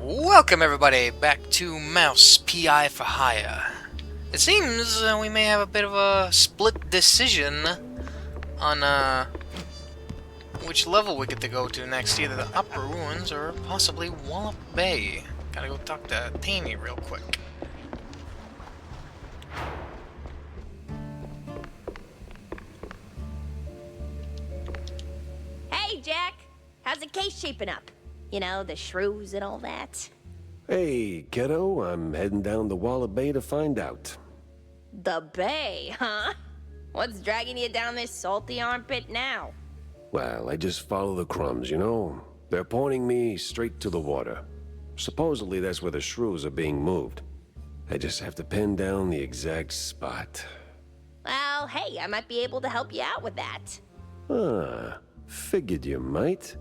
Welcome everybody back to Mouse PI for Hire. It seems we may have a bit of a split decision on which level we get to go to next, either the Upper Ruins or possibly Wallop Bay. Gotta go talk to Tammy real quick. Hey, Jack! How's the case shaping up? You know, the shrews and all that. Hey, kiddo, I'm heading down to Wallop Bay to find out. The bay, huh? What's dragging you down this salty armpit now? Well, I just follow the crumbs, you know? They're pointing me straight to the water. Supposedly that's where the shrews are being moved. I just have to pin down the exact spot. Well, hey, I might be able to help you out with that. Ah, figured you might.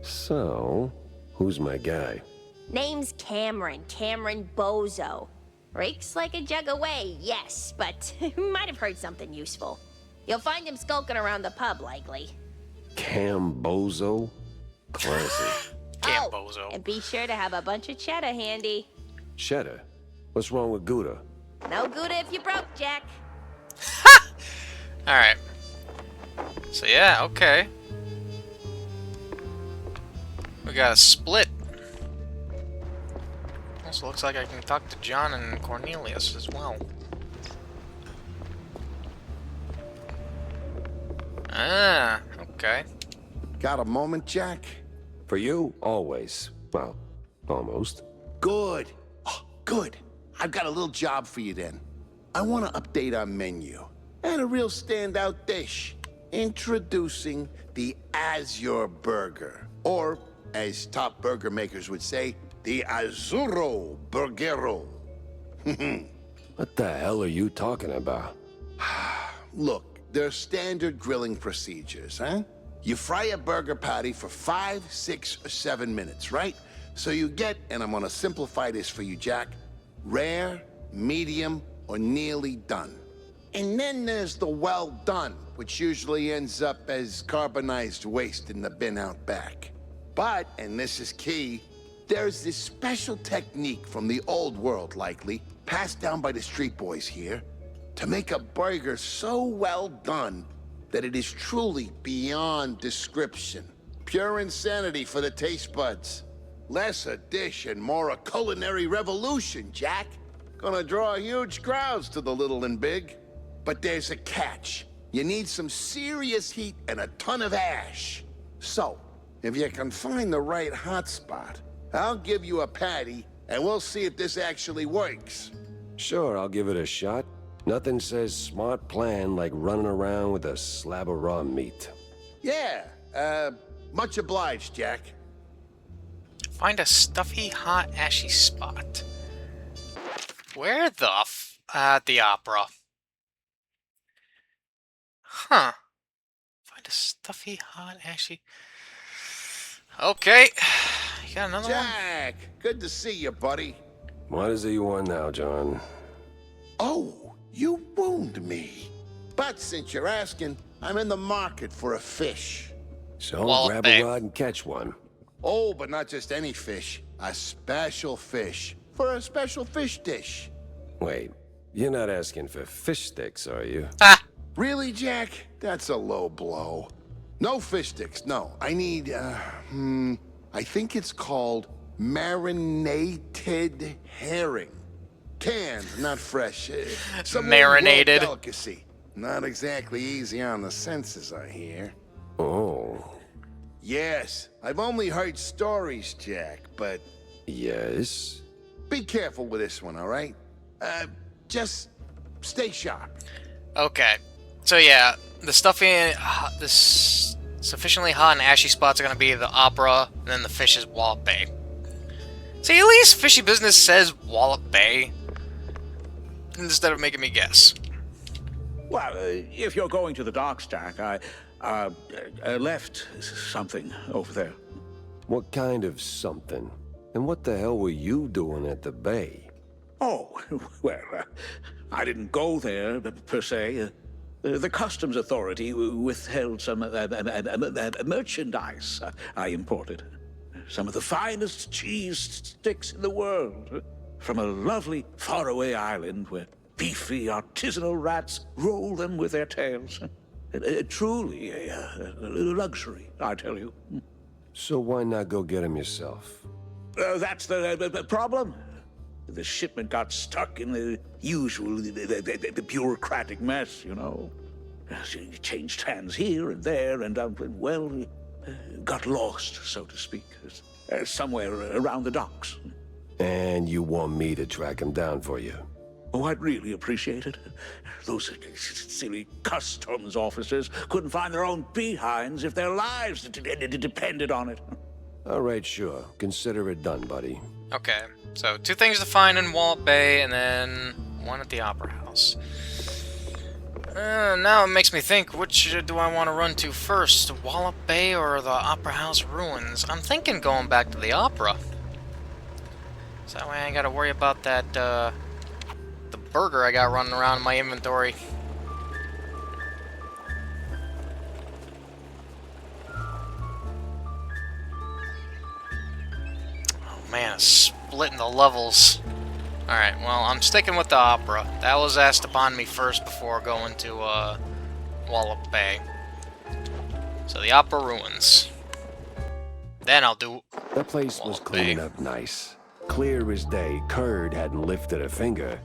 So, who's my guy? Name's Cameron Bozo. Rakes like a jug away, yes, but might have heard something useful. You'll find him skulking around the pub, likely. Bozo? Classy. Bozo. And be sure to have a bunch of cheddar handy. Cheddar? What's wrong with Gouda? No Gouda if you broke, Jack. Alright. So yeah, okay. We got a split. Also looks like I can talk to John and Cornelius as well. Ah, okay. Got a moment, Jack? For you, always. Well, almost. Good. Oh, good. I've got a little job for you then. I want to update our menu. And a real standout dish. Introducing the Azure Burger. Or, as top burger makers would say, the Azzurro Burgero. What the hell are you talking about? Look, they're standard grilling procedures, huh? You fry a burger patty for 5, 6, or 7 minutes, right? So you get, and I'm gonna simplify this for you, Jack, rare, medium, or nearly done. And then there's the well done, which usually ends up as carbonized waste in the bin out back. But, and this is key, there's this special technique from the old world, likely, passed down by the street boys here, to make a burger so well done that it is truly beyond description. Pure insanity for the taste buds. Less a dish and more a culinary revolution, Jack. Gonna draw huge crowds to the little and big. But there's a catch. You need some serious heat and a ton of ash. So, if you can find the right hotspot, I'll give you a patty, and we'll see if this actually works. Sure, I'll give it a shot. Nothing says smart plan like running around with a slab of raw meat. Yeah, much obliged, Jack. Find a stuffy, hot, ashy spot. Where the at the opera? Huh. Find a stuffy, hot, ashy... Okay. You got another one? Jack, good to see you, buddy. What is it you want now, John? Oh, you wound me. But since you're asking, I'm in the market for a fish. So Wallop grab Bay. a rod and catch one. Oh, but not just any fish. A special fish. For a special fish dish. Wait, you're not asking for fish sticks, are you? Ah! Really, Jack? That's a low blow. No fish sticks, no. I need, I think it's called marinated herring. Canned, not fresh. Some Marinated. old world delicacy. Not exactly easy on the senses, I hear. Oh, Yes, I've only heard stories, Jack, but yes? be careful with this one, all right? Just stay sharp. Okay. So yeah, the stuffy, this sufficiently hot and ashy spots are gonna be the opera, and then the fish is Wallop Bay. See, at least Fishy Business says Wallop Bay, instead of making me guess. Well, if you're going to the docks, Jack, I left something over there. What kind of something? And what the hell were you doing at the bay? Oh, well, I didn't go there, per se. The customs authority withheld some merchandise I imported. some of the finest cheese sticks in the world. From a lovely faraway island where beefy artisanal rats roll them with their tails. Truly a luxury, I tell you. So why not go get him yourself? That's the problem. The shipment got stuck in the usual the bureaucratic mess, you know. It changed hands here and there, and got lost, so to speak, somewhere around the docks. And you want me to track him down for you? Oh, I'd really appreciate it. Those silly customs officers couldn't find their own behinds if their lives depended on it. All right, sure. Consider it done, buddy. Okay, so 2 things to find in Wallop Bay, and then 1 at the Opera House. Now it makes me think, which do I want to run to first? Wallop Bay or the Opera House ruins? I'm thinking going back to the Opera. So that way I ain't gotta worry about that, the burger I got running around in my inventory. Oh man, splitting the levels. Alright, well, I'm sticking with the Opera. That was asked upon me first before going to, Wallop Bay. So the Opera ruins. Then I'll do That place was Wallop cleaning Bay. up nice. Clear as day, Curd hadn't lifted a finger.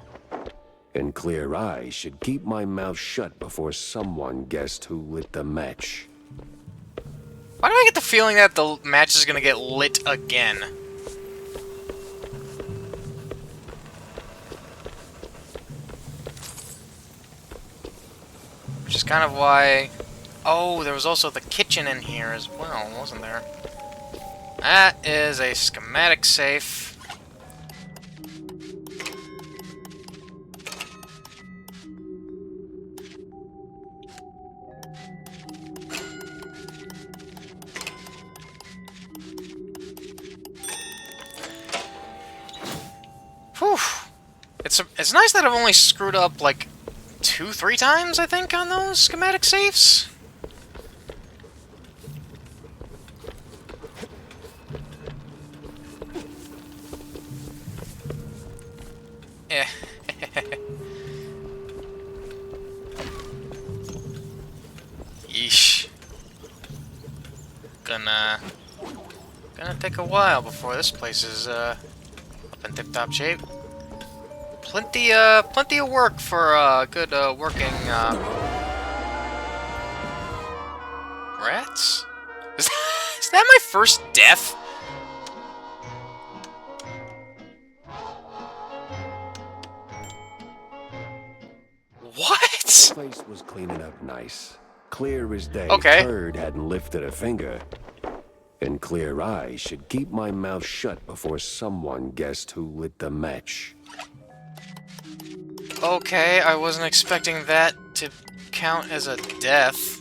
And clear eyes should keep my mouth shut before someone guessed who lit the match. Why do I get the feeling that the match is gonna get lit again? Which is kind of why... Oh, there was also the kitchen in here as well, wasn't there? That is a schematic safe. Whew. It's nice that I've only screwed up like 2-3 times, I think, on those schematic safes. Eh. Yeesh. Gonna take a while before this place is up in tip-top shape. Plenty of work for good working rats. Is that my first death? What? The place was cleaning up nice. Clear as day, Okay. Curd hadn't lifted a finger. And clear eyes should keep my mouth shut before someone guessed who lit the match. Okay, I wasn't expecting that to count as a death.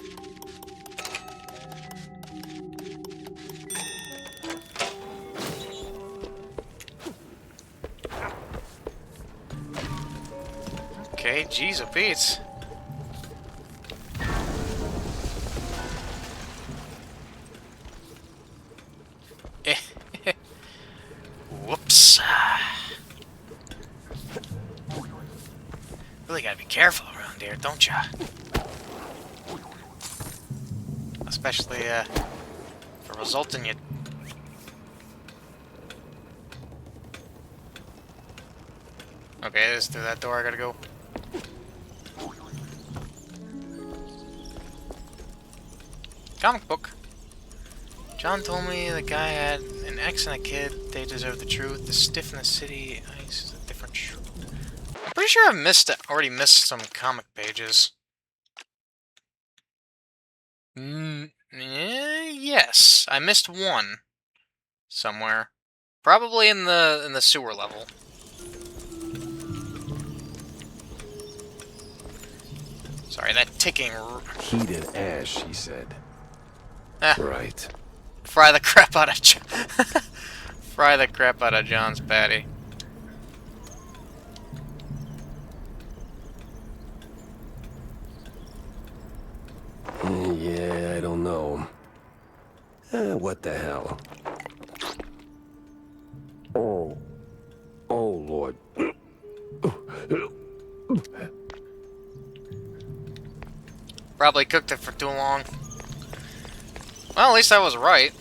Okay, jeez, a beats. Whoops. Really gotta be careful around here, don't ya? Especially, for resulting you. Okay, this is through that door I gotta go. Comic book. John told me the guy had an ex and a kid. They deserve the truth. The stiff in the city ice is a different shoe. I'm pretty sure I've already missed some comic pages. Yes, I missed one somewhere. Probably in the sewer level. Sorry, that ticking. Heated ash, he said. Ah. Right. Fry the crap out of Fry the crap out of John's patty. Yeah, I don't know. What the hell? Oh. Oh, Lord. Probably cooked it for too long. Well, at least I was right.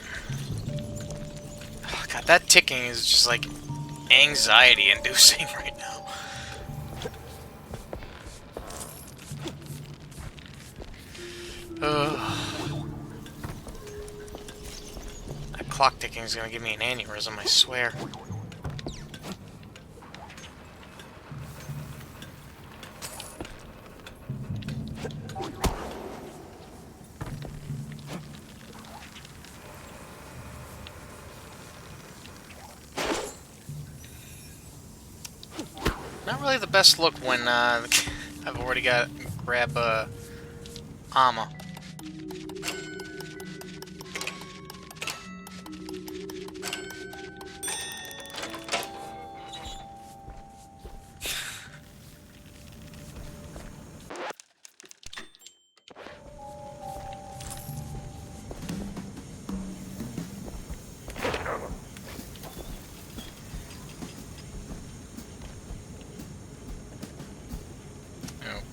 Oh, God, that ticking is just like anxiety-inducing right now. Ugh. That clock ticking is gonna give me an aneurysm, I swear. Not really the best look when I've already got grab armor.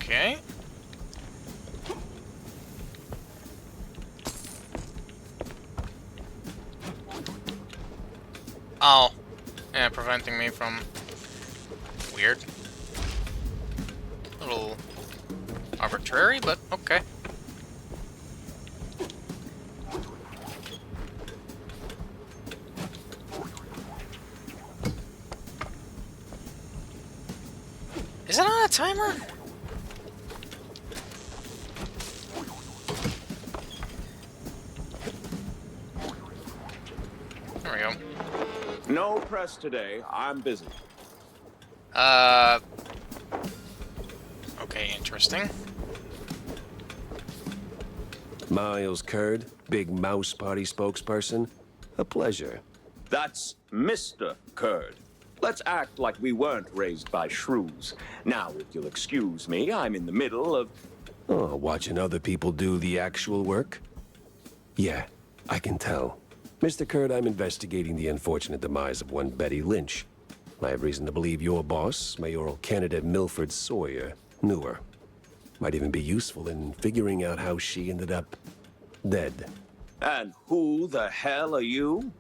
Okay. Oh. Yeah, preventing me from... Weird. A little arbitrary, but okay. Is it on a timer? There we go. No press today. I'm busy. Okay, interesting. Miles Kurd, big mouse party spokesperson. A pleasure. That's Mr. Kurd. Let's act like we weren't raised by shrews. Now, if you'll excuse me, I'm in the middle of... Oh, watching other people do the actual work? Yeah, I can tell. Mr. Kurd, I'm investigating the unfortunate demise of one Betty Lynch. I have reason to believe your boss, mayoral candidate Milford Sawyer, knew her. Might even be useful in figuring out how she ended up dead. And who the hell are you?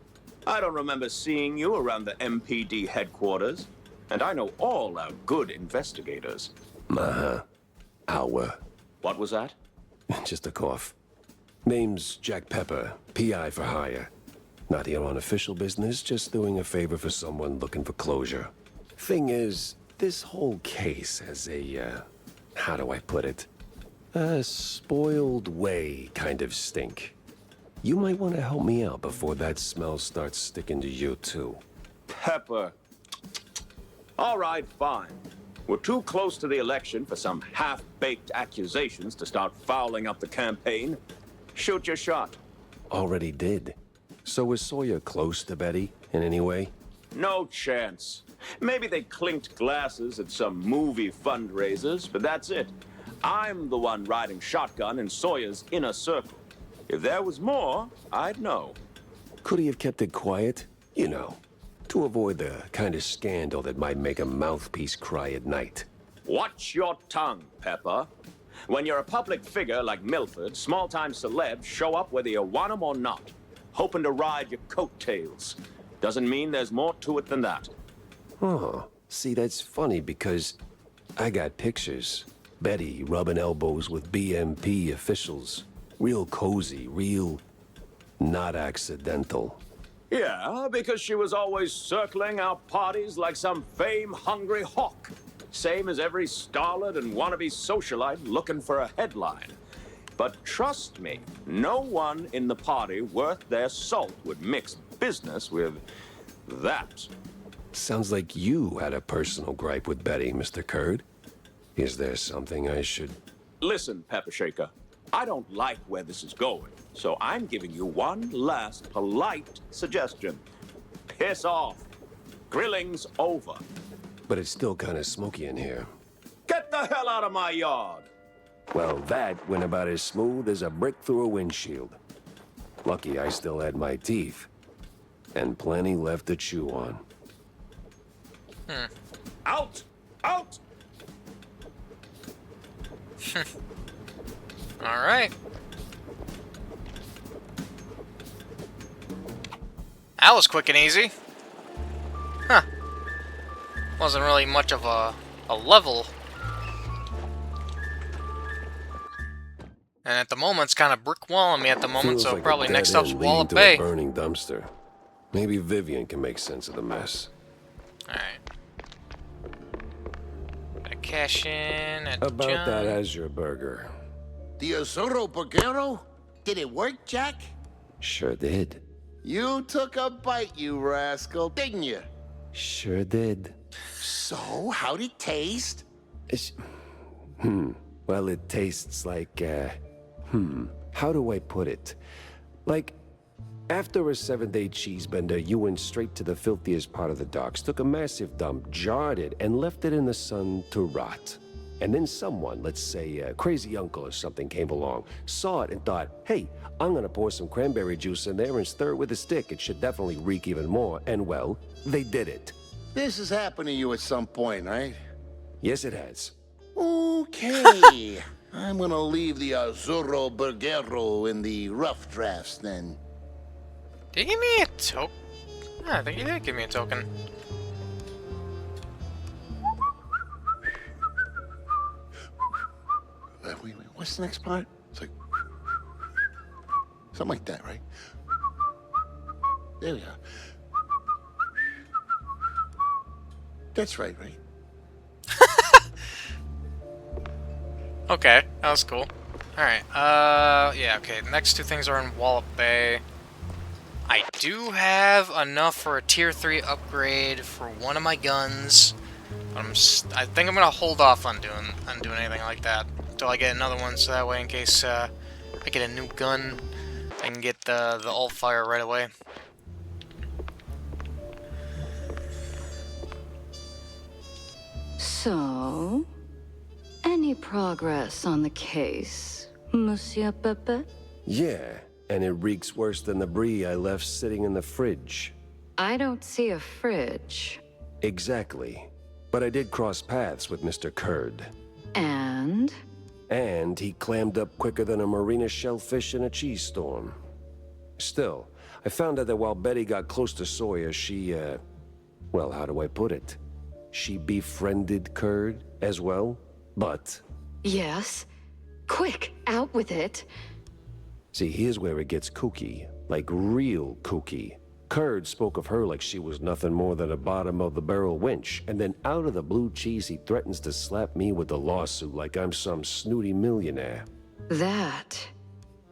I don't remember seeing you around the MPD headquarters. And I know all our good investigators. Uh-huh. Our. What was that? Just a cough. Name's Jack Pepper, PI for hire. Not here on official business, just doing a favor for someone looking for closure. Thing is, this whole case has a, how do I put it? A spoiled way kind of stink. You might want to help me out before that smell starts sticking to you, too. Pepper. All right, fine. We're too close to the election for some half-baked accusations to start fouling up the campaign. Shoot your shot. Already did. So was Sawyer close to Betty in any way? No chance. Maybe they clinked glasses at some movie fundraisers, but that's it. I'm the one riding shotgun in Sawyer's inner circle. If there was more, I'd know. Could he have kept it quiet? You know, to avoid the kind of scandal that might make a mouthpiece cry at night. Watch your tongue, Pepper. When you're a public figure like Milford, small-time celebs show up whether you want them or not, hoping to ride your coattails. Doesn't mean there's more to it than that. Oh, see, that's funny because I got pictures. Betty rubbing elbows with BMP officials. Real cozy, real not accidental. Yeah, because she was always circling our parties like some fame-hungry hawk. Same as every starlet and wannabe socialite looking for a headline. But trust me, no one in the party worth their salt would mix business with that. Sounds like you had a personal gripe with Betty, Mr. Kurd. Is there something I should... Listen, Pepper Shaker, I don't like where this is going, so I'm giving you one last polite suggestion. Piss off. Grilling's over. But it's still kind of smoky in here. Get the hell out of my yard. Well, that went about as smooth as a brick through a windshield. Lucky I still had my teeth. And plenty left to chew on. Out! Out! Alright. That was quick and easy. Huh. Wasn't really much of a level. And at the moment, it's kind of brick walling me at the moment, Feels so like probably a next dead up's end Wallop leading to a Bay. burning dumpster. Maybe Vivian can make sense of the mess. Alright. Gotta cash in at About John. that Azure burger. The Azuro Burgero? Did it work, Jack? Sure did. You took a bite, you rascal, didn't you? Sure did. So, how'd it taste? It's... Well, it tastes like, how do I put it? Like, after a 7-day cheese bender, you went straight to the filthiest part of the docks, took a massive dump, jarred it, and left it in the sun to rot. And then someone, let's say a crazy uncle or something, came along, saw it and thought, hey, I'm gonna pour some cranberry juice in there and stir it with a stick. It should definitely reek even more. And well, they did it. This has happened to you at some point, right? Yes, it has. Okay. I'm gonna leave the Azuro Burgero in the rough drafts then. Did he give me a token? I think he did give me a token. Wait, what's the next part? It's like... something like that, right? There we are. That's right? Okay, that was cool. Alright, yeah, okay, the next two things are in Wallop Bay. I do have enough for a tier 3 upgrade for one of my guns. But I think I'm gonna hold off on doing anything like that until I get another one, so that way in case I get a new gun, I can get the alt fire right away. So, any progress on the case, Monsieur Pepe? Yeah, and it reeks worse than the brie I left sitting in the fridge. I don't see a fridge. Exactly. But I did cross paths with Mr. Kurd. And? And he clammed up quicker than a marina shellfish in a cheese storm. Still, I found out that while Betty got close to Sawyer, she, well, how do I put it? She befriended Kurd as well, but... Yes. Quick, out with it. See, here's where it gets kooky. Like real kooky. Kurd spoke of her like she was nothing more than a bottom-of-the-barrel wench, and then out of the blue cheese he threatens to slap me with a lawsuit like I'm some snooty millionaire. That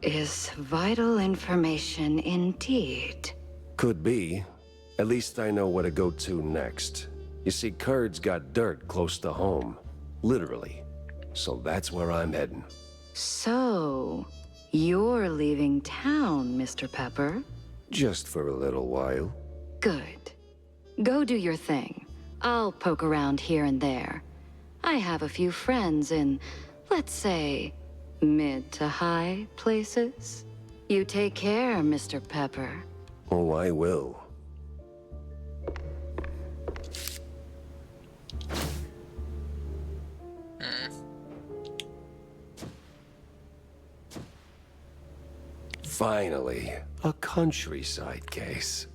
is vital information indeed. Could be. At least I know where to go to next. You see, Kurd's got dirt close to home. Literally. So that's where I'm heading. So, you're leaving town, Mr. Pepper? Just for a little while. Good. Go do your thing. I'll poke around here and there. I have a few friends in, let's say, mid to high places. You take care, Mr. Pepper. Oh, I will. Finally, a countryside case.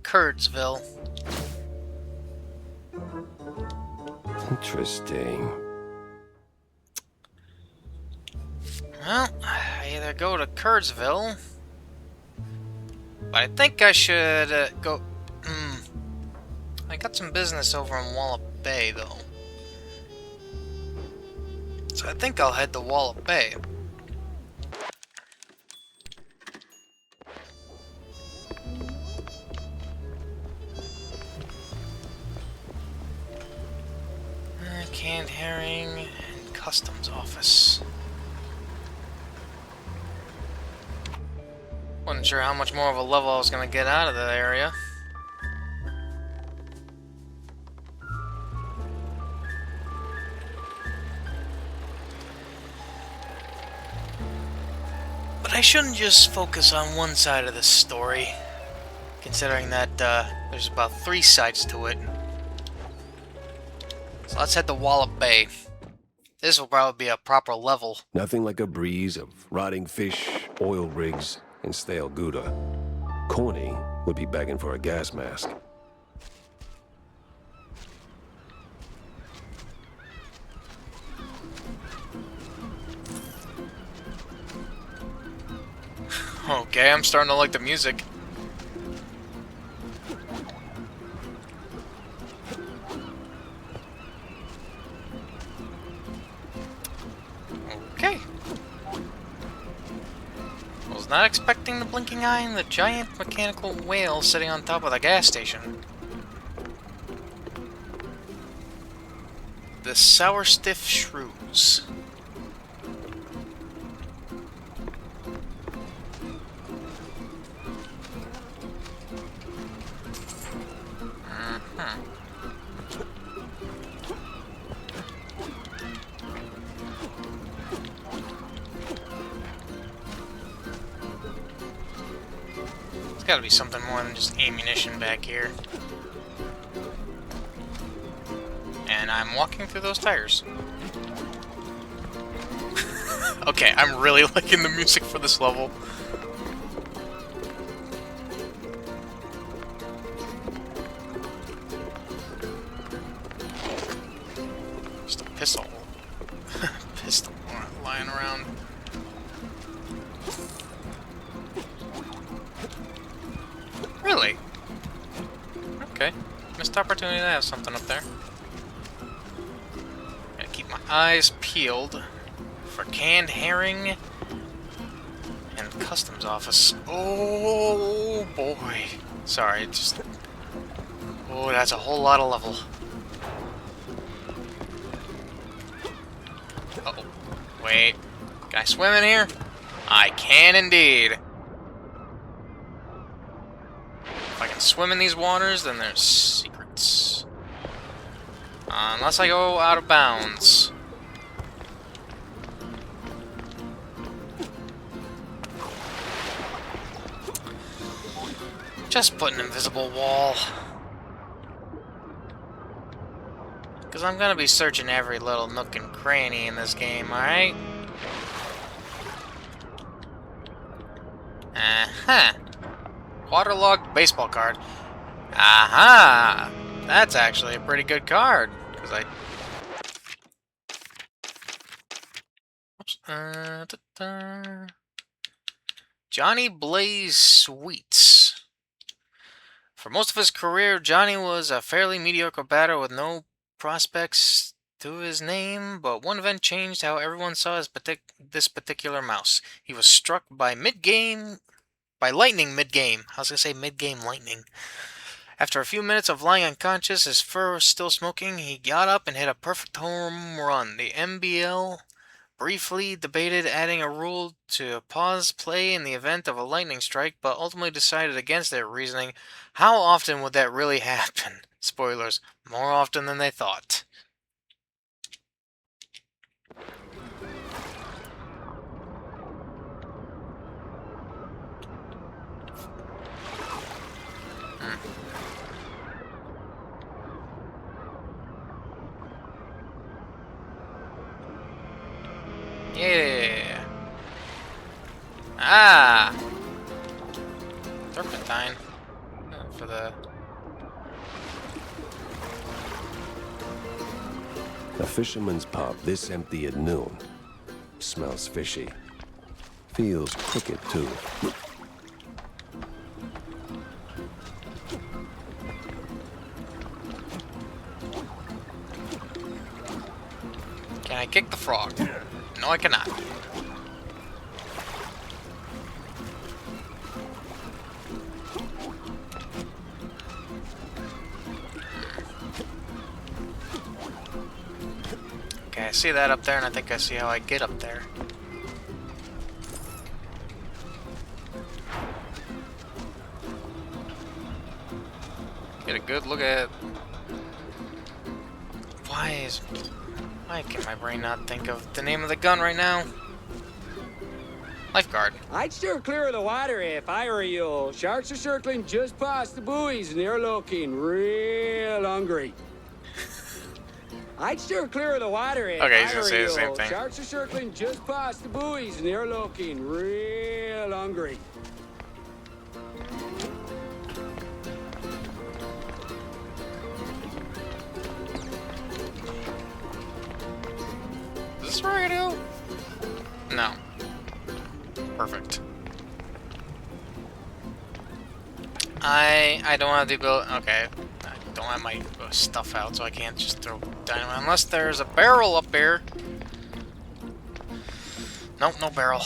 Kurdsville. Interesting. Well, I either go to Kurdsville, but I think I should go... I got some business over in Wallop Bay, though. So I think I'll head to Wallop Bay. Canned herring and customs office. Wasn't sure how much more of a level I was gonna get out of that area. But I shouldn't just focus on one side of the story, considering that there's about 3 sides to it. So let's head to Wallop Bay. This will probably be a proper level. Nothing like a breeze of rotting fish, oil rigs, and stale Gouda. Corny would be begging for a gas mask. Okay, I'm starting to like the music. Okay. Was not expecting the blinking eye and the giant mechanical whale sitting on top of the gas station. The Sour Stiff Shrews. There's gotta be something more than just ammunition back here. And I'm walking through those tires. Okay, I'm really liking the music for this level. Just a pistol. Pistol lying around. Really? Okay. Missed opportunity to have something up there. Gotta keep my eyes peeled for canned herring and customs office. Oh boy. Sorry, just... Oh, that's a whole lot of level. Uh-oh. Wait. Can I swim in here? I can indeed. If I can swim in these waters, then there's secrets. Unless I go out of bounds. Just put an invisible wall. Because I'm going to be searching every little nook and cranny in this game, alright? Uh-huh. Waterlogged baseball card. Aha! That's actually a pretty good card. Because I... Oops. Johnny Blaze Sweets. For most of his career, Johnny was a fairly mediocre batter with no prospects to his name, but one event changed how everyone saw this particular mouse. He was struck by lightning mid-game. I was going to say mid-game lightning. After a few minutes of lying unconscious, his fur still smoking, he got up and hit a perfect home run. The MBL briefly debated adding a rule to pause play in the event of a lightning strike, but ultimately decided against their reasoning. How often would that really happen? Spoilers, more often than they thought. Yeah. Ah. Turpentine. For the... A fisherman's pub this empty at noon. Smells fishy. Feels crooked, too. Can I kick the frog? No, I cannot. Okay, I see that up there, and I think I see how I get up there. Get a good look at... Why can my brain not think of the name of the gun right now? Lifeguard. I'd steer clear of the water if I were you. Sharks are circling just past the buoys and they're looking real hungry. I'd steer clear of the water if Okay, I he's gonna were say you. the same thing. Sharks are circling just past the buoys, and they're looking real hungry. Is this where I gotta go? No. Perfect. I don't have the ability. Okay, I don't have my stuff out, so I can't just throw dynamite unless there's a barrel up here. Nope, no barrel.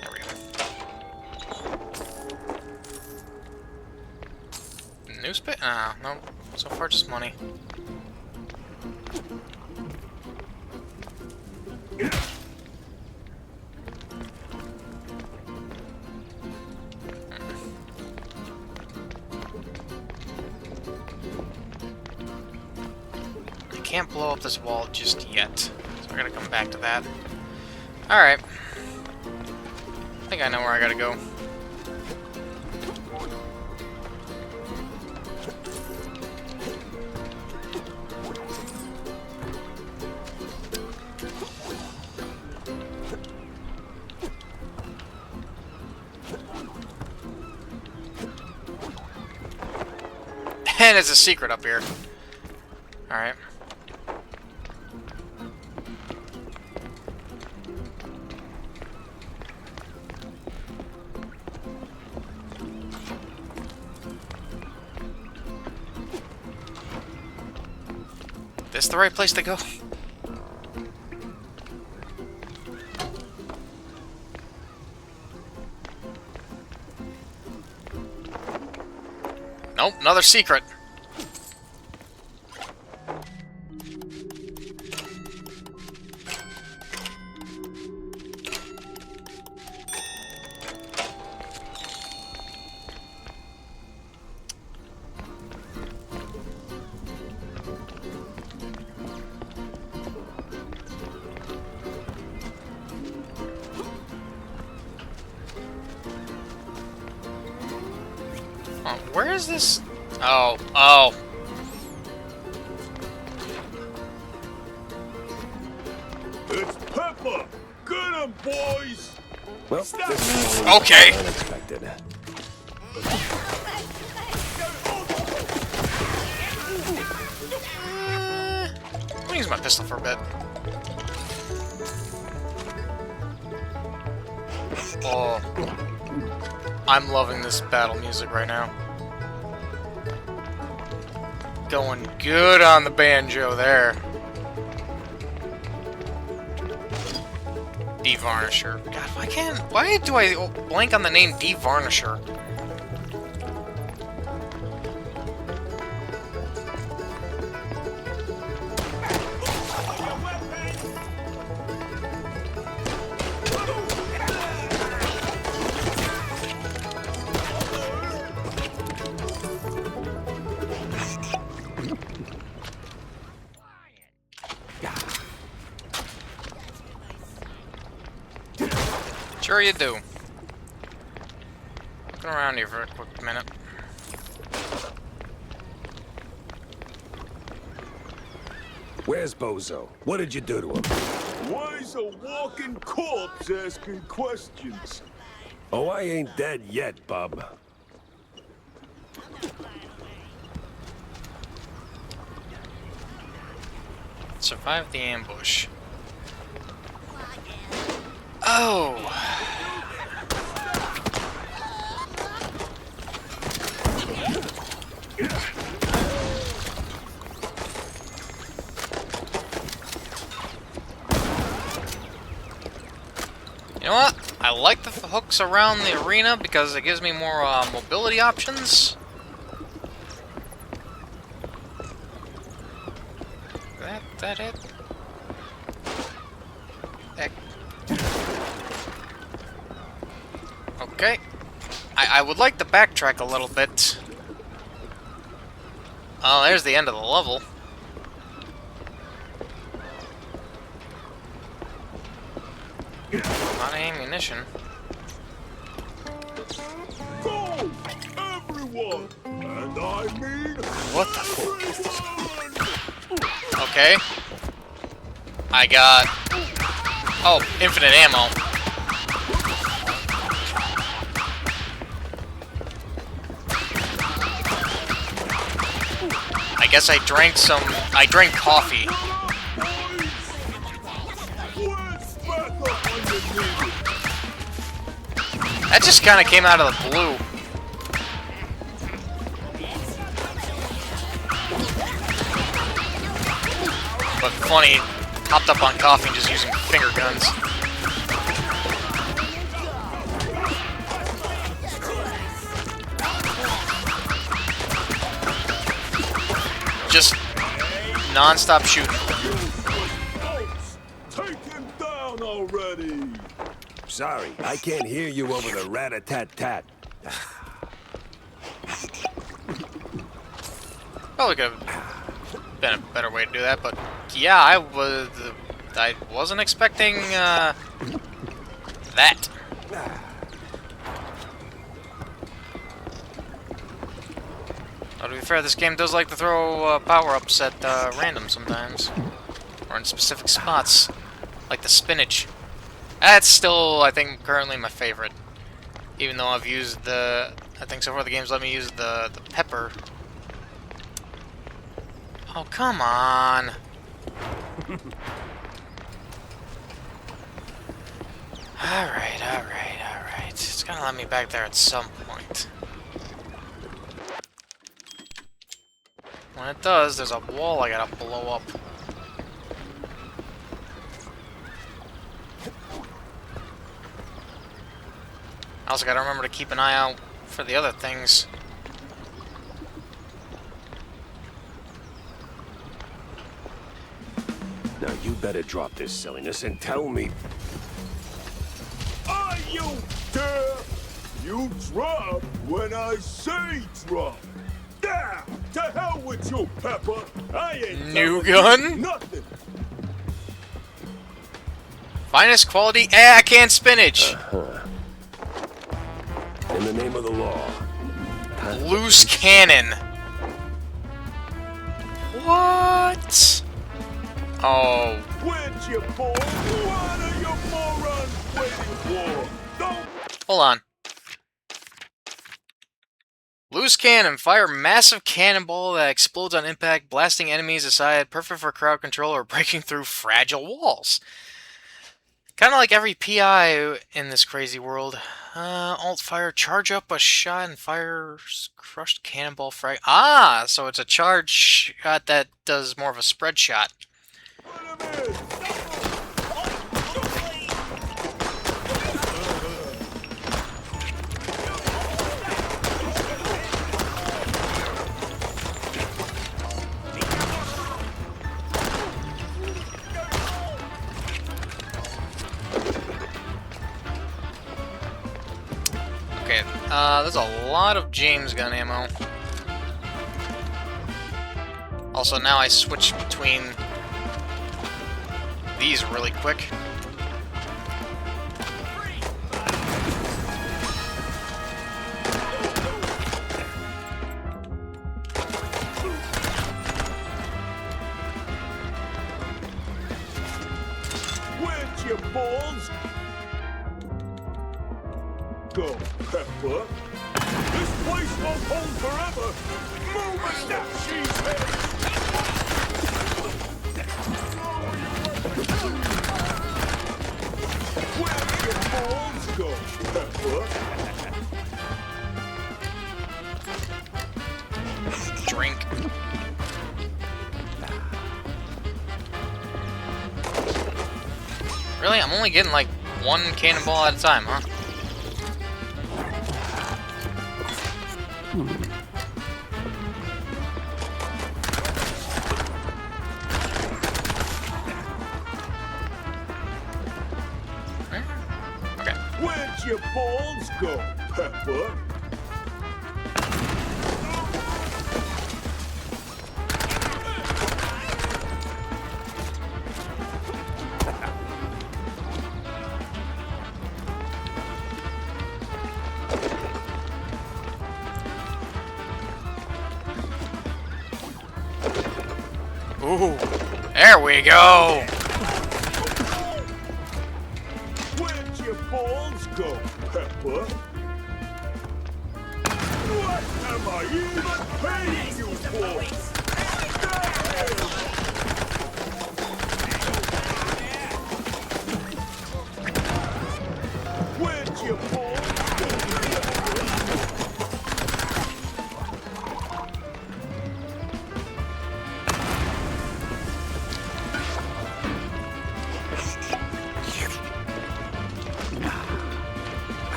There we go. Newspaper? Ah, no. So far, just money. I can't blow up this wall just yet, so we're gonna come back to that. Alright. I think I know where I gotta go. And it's a secret up here. Alright. This the right place to go? Nope, another secret. Where is this? Oh, oh. It's Pepper! Get him, boys! Well, this is Okay. unexpected. I'm gonna use my pistol for a bit. Oh. I'm loving this battle music right now. Going good on the banjo there. Devarnisher. God, why do I blank on the name Devarnisher? Sure you do. Looking around here for a quick minute. Where's Bozo? What did you do to him? Why's a walking corpse asking questions? Oh, I ain't dead yet, bub. Survive the ambush. Oh! You know what? I like the hooks around the arena because it gives me more mobility options. That it? Heck. Okay. I would like to backtrack a little bit. Oh, there's the end of the level. Not ammunition. Go, everyone, and I mean What the Okay. I got... Oh, infinite ammo. I guess I drank coffee. That just kind of came out of the blue. But funny, hopped up on coffee and just using finger guns. Just non-stop shooting. Take him down already. Sorry, I can't hear you over the rat-a-tat-tat. Probably could have been a better way to do that, but yeah, I wasn't expecting that. Oh, to be fair, this game does like to throw power-ups at random sometimes, or in specific spots, like the spinach. That's still, I think, currently my favorite. Even though I've used I think so far the game's let me use the pepper. Oh, come on. Alright. It's gonna let me back there at some point. When it does, there's a wall I gotta blow up. I also gotta remember to keep an eye out for the other things. Now you better drop this silliness and tell me. Are you dare? You drop when I say drop. Now, to hell with you, Pepper. I ain't New telling you gun? nothing. Finest quality can spinach. In the name of the law. Loose cannon. What? Oh. Where'd you boy? What are you morons waiting for? Don't Hold on. Loose cannon. Fire massive cannonball that explodes on impact, blasting enemies aside, perfect for crowd control or breaking through fragile walls. Kind of like every PI in this crazy world. Alt fire, charge up a shot and fire crushed cannonball frag. Ah, so it's a charge shot that does more of a spread shot. Okay, there's a lot of James gun ammo. Also, now I switch between these really quick. Where'd your balls go, Pepper? This place won't hold forever. Move it, that cheesehead! Where'd your balls go, Pepper? Drink. Really? I'm only getting like one cannonball at a time, huh? Okay. Where'd your balls go, Pepper? Ooh, there we go. Where'd your balls go, Pepper? What am I even paying you for? Where'd your balls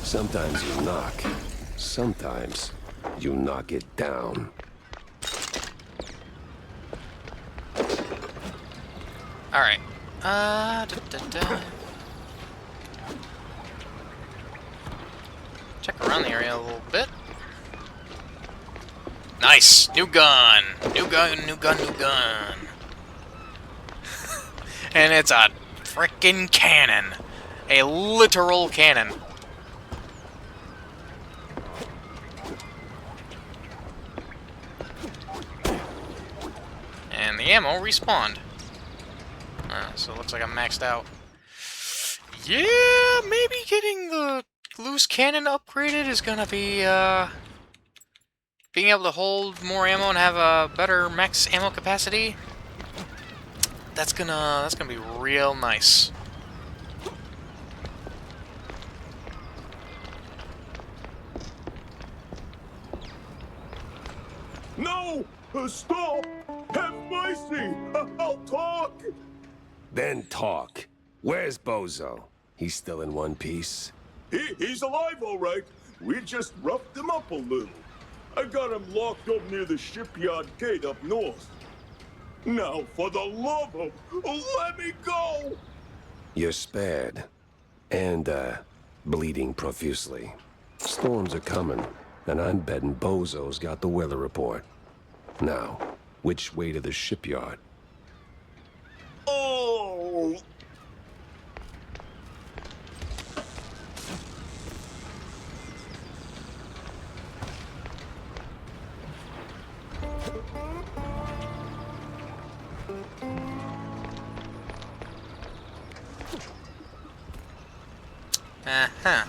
Sometimes you knock. Sometimes you knock it down. Alright. Check around the area a little bit. Nice! New gun! New gun, new gun, new gun. And it's a frickin' cannon. A literal cannon. And the ammo respawned. So it looks like I'm maxed out. Yeah, maybe getting the loose cannon upgraded is gonna be, being able to hold more ammo and have a better max ammo capacity. That's gonna be real nice. No! Stop! Have mercy! I'll talk! Then talk. Where's Bozo? He's still in one piece? He's alive, all right. We just roughed him up a little. I got him locked up near the shipyard gate up north. Now, for the love of... let me go! You're spared. And, bleeding profusely. Storms are coming, and I'm betting Bozo's got the weather report. Now, which way to the shipyard? Oh! Uh-huh.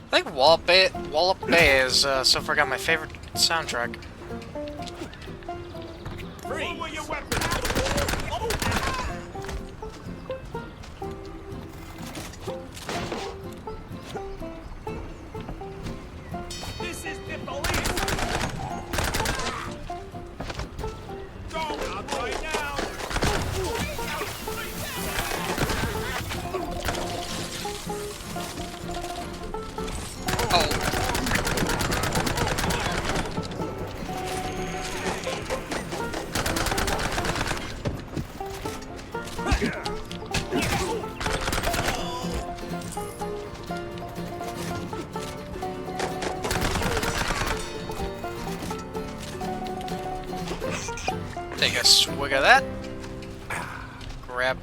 I think Wallop Bay is so far got my favorite soundtrack. Lower your weapon! This is the police! Go! Not right now! Oh. Take a swig of that. Grab.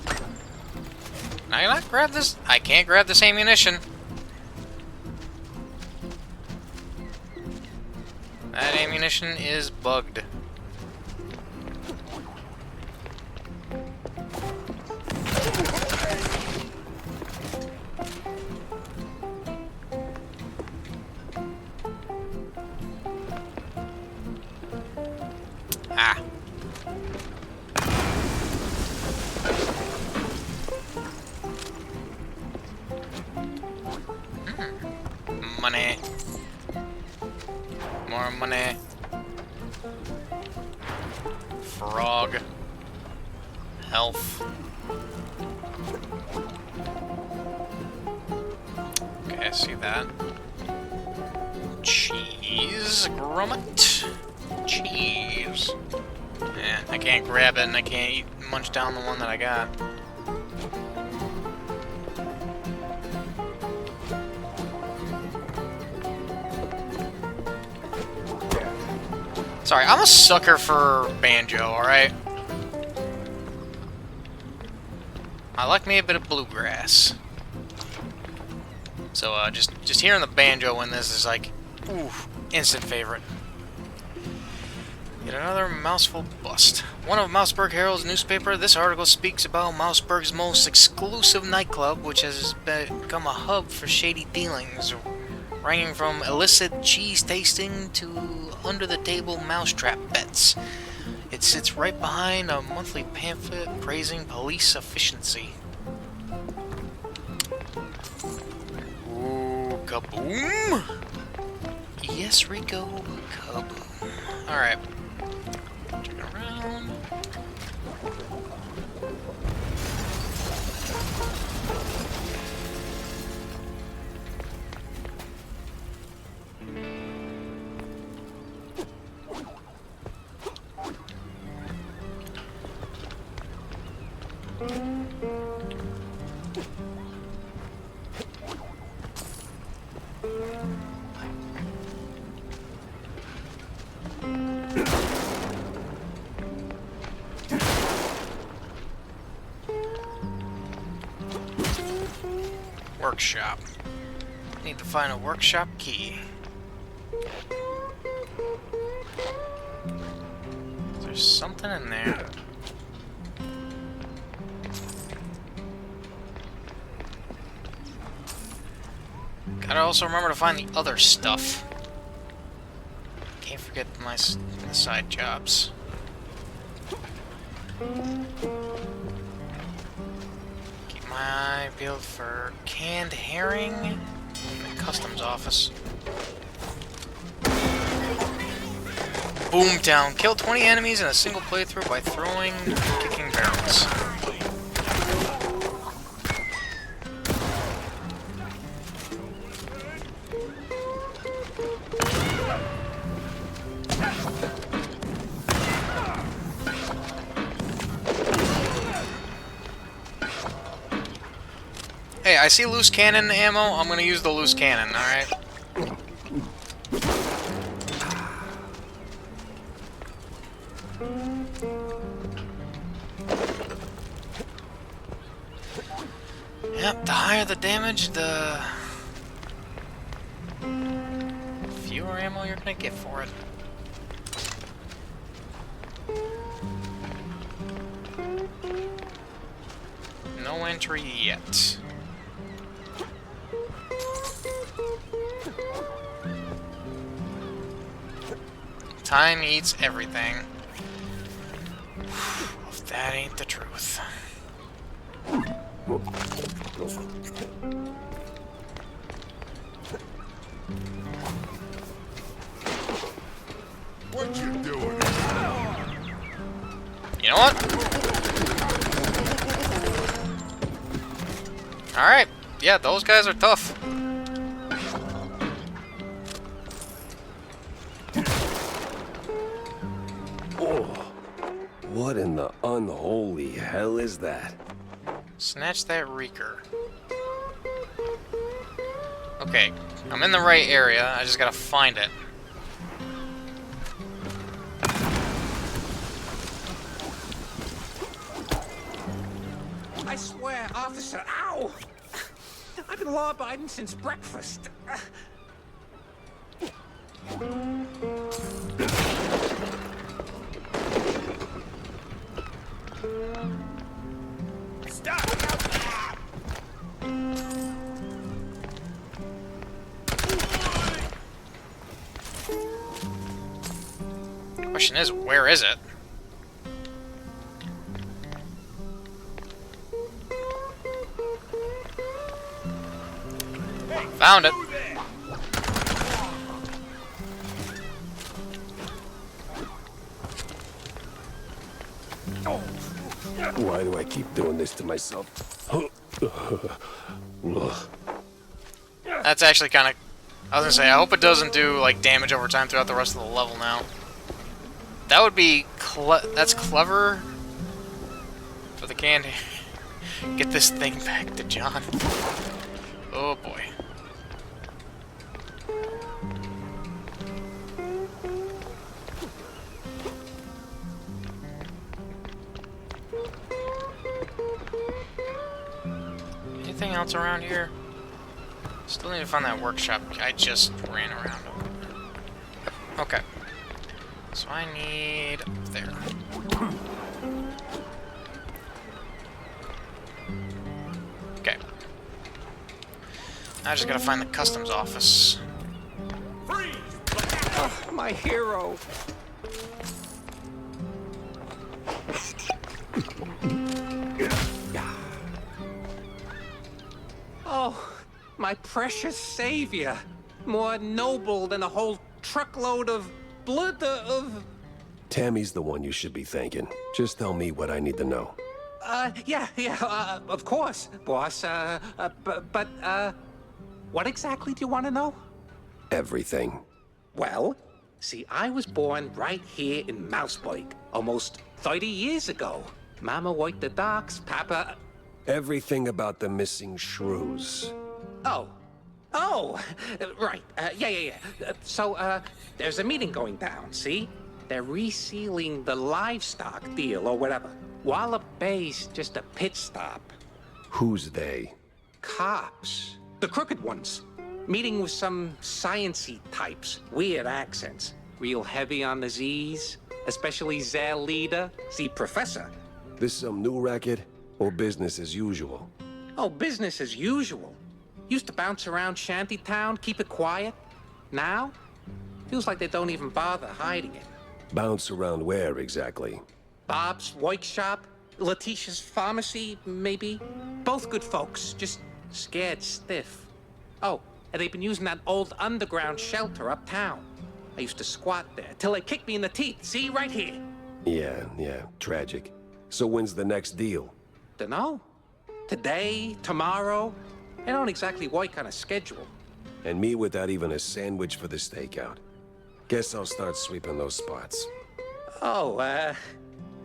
Can I not grab this? I can't grab this ammunition. That ammunition is bugged. Ah. Money. More money. Frog. Health. Okay, I see that. Cheese. Grommet. Cheese. Yeah, I can't grab it and I can't munch down the one that I got. Sorry, I'm a sucker for banjo, alright? I like me a bit of bluegrass. So, just hearing the banjo in this is like, ooh, instant favorite. Yet another Mouseful bust. One of Mouseburg Herald's newspaper, this article speaks about Mouseburg's most exclusive nightclub, which has become a hub for shady dealings, ranging from illicit cheese tasting to under-the-table mousetrap bets. It sits right behind a monthly pamphlet praising police efficiency. Ooh, kaboom! Yes, Rico, kaboom. Alright. Turn around. Workshop. Need to find a workshop key. There's something in there. Gotta also remember to find the other stuff. Can't forget my side jobs. Keep my eye peeled for canned herring in the customs office. Boomtown. Kill 20 enemies in a single playthrough by throwing and kicking barrels. Hey, I see loose cannon ammo. I'm gonna use the loose cannon, alright? Yep, the higher the damage, the fewer ammo you're gonna get for it. No entry yet. Time eats everything. If that ain't the truth. What you doing? You know what? Alright. Yeah, those guys are tough. What in the unholy hell is that? Snatch that reeker. Okay, I'm in the right area. I just gotta find it. I swear, officer, ow! I've been law-abiding since breakfast. Question is, where is it? Found it. Why do I keep doing this to myself? That's actually kind of... I was gonna say, I hope it doesn't do, like, damage over time throughout the rest of the level now. That would be... that's clever for the candy. Get this thing back to John. Oh, boy. anything else around here? Still need to find that workshop. I just ran around. Okay. So I need up there. Okay. Now I just gotta find the customs office. Oh, my hero. Oh, my precious savior. More noble than a whole truckload of blood of... Tammy's the one you should be thanking. Just tell me what I need to know. Yeah, of course, boss. What exactly do you want to know? Everything. Well, see, I was born right here in Mouseburg, almost 30 years ago. Mama worked the docks, Papa... Everything about the missing shrews. Oh, right, yeah. So, there's a meeting going down, see? They're resealing the livestock deal or whatever. Wallop Bay's just a pit stop. Who's they? Cops. The crooked ones. Meeting with some science-y types. Weird accents. Real heavy on the Z's. Especially their leader, the professor. This some new racket? Or business as usual? Oh, business as usual. Used to bounce around Shantytown, keep it quiet. Now, feels like they don't even bother hiding it. Bounce around where exactly? Bob's workshop, Letitia's pharmacy, maybe. Both good folks, just scared stiff. Oh, and they've been using that old underground shelter uptown. I used to squat there till they kicked me in the teeth. See, right here. Yeah, tragic. So when's the next deal? Dunno. Today, tomorrow. I don't exactly work on a schedule. And me without even a sandwich for the stakeout. Guess I'll start sweeping those spots. Oh,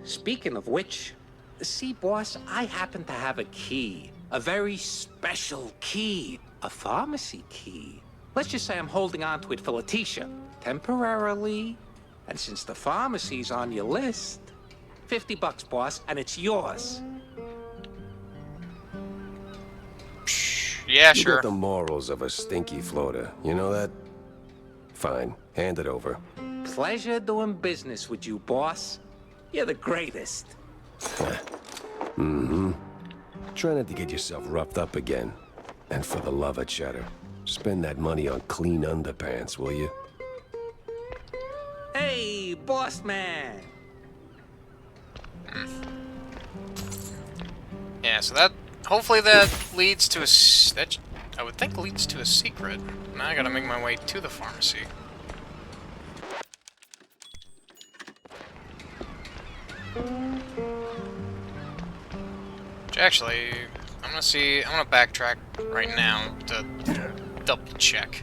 speaking of which, see, boss, I happen to have a key. A very special key. A pharmacy key. Let's just say I'm holding on to it for Letitia. Temporarily. And since the pharmacy's on your list, $50, boss, and it's yours. Yeah, You sure. got the morals of a stinky floater. You know that? Fine. Hand it over. Pleasure doing business with you, boss. You're the greatest. Mm-hmm. Try not to get yourself roughed up again. And for the love of cheddar, spend that money on clean underpants, will you? Hey, boss man. Yeah, so that... Hopefully that leads to a... That, I would think leads to a secret. Now I gotta make my way to the pharmacy. Which actually... I'm gonna backtrack right now to double check.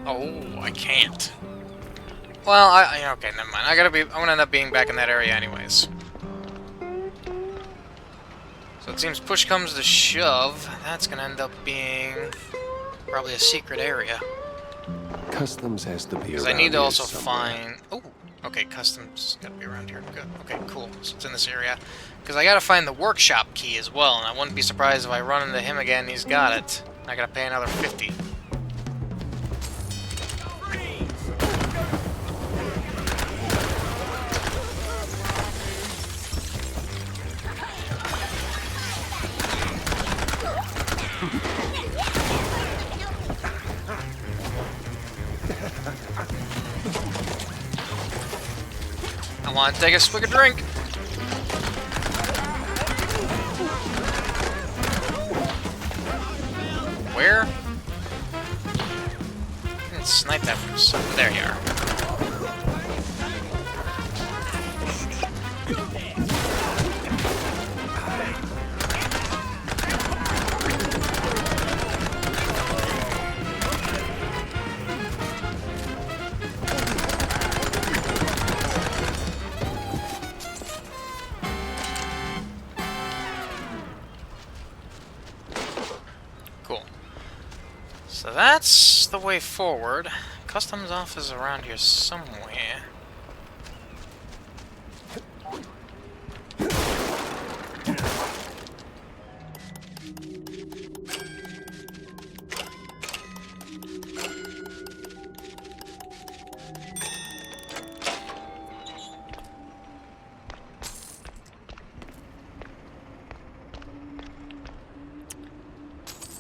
Oh, I can't. Well, okay, never mind. I'm gonna end up being back in that area anyways. So it seems push comes to shove, that's gonna end up being probably a secret area. Customs has to be Because around I need to here also somewhere. find... Oh, okay, customs gotta be around here. Good. Okay, cool. So it's in this area. Because I gotta find the workshop key as well, and I wouldn't be surprised if I run into him again and he's got it. I gotta pay another 50. I want to take a swig of drink. Where? I didn't snipe that from something. There you are. Cool. So that's the way forward. Customs office around here somewhere.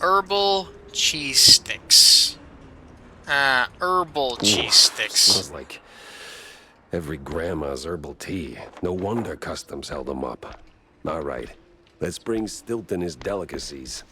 Herbal cheese sticks. Herbal cheese sticks. Smells like every grandma's herbal tea. No wonder customs held them up. All right, let's bring Stilton his delicacies.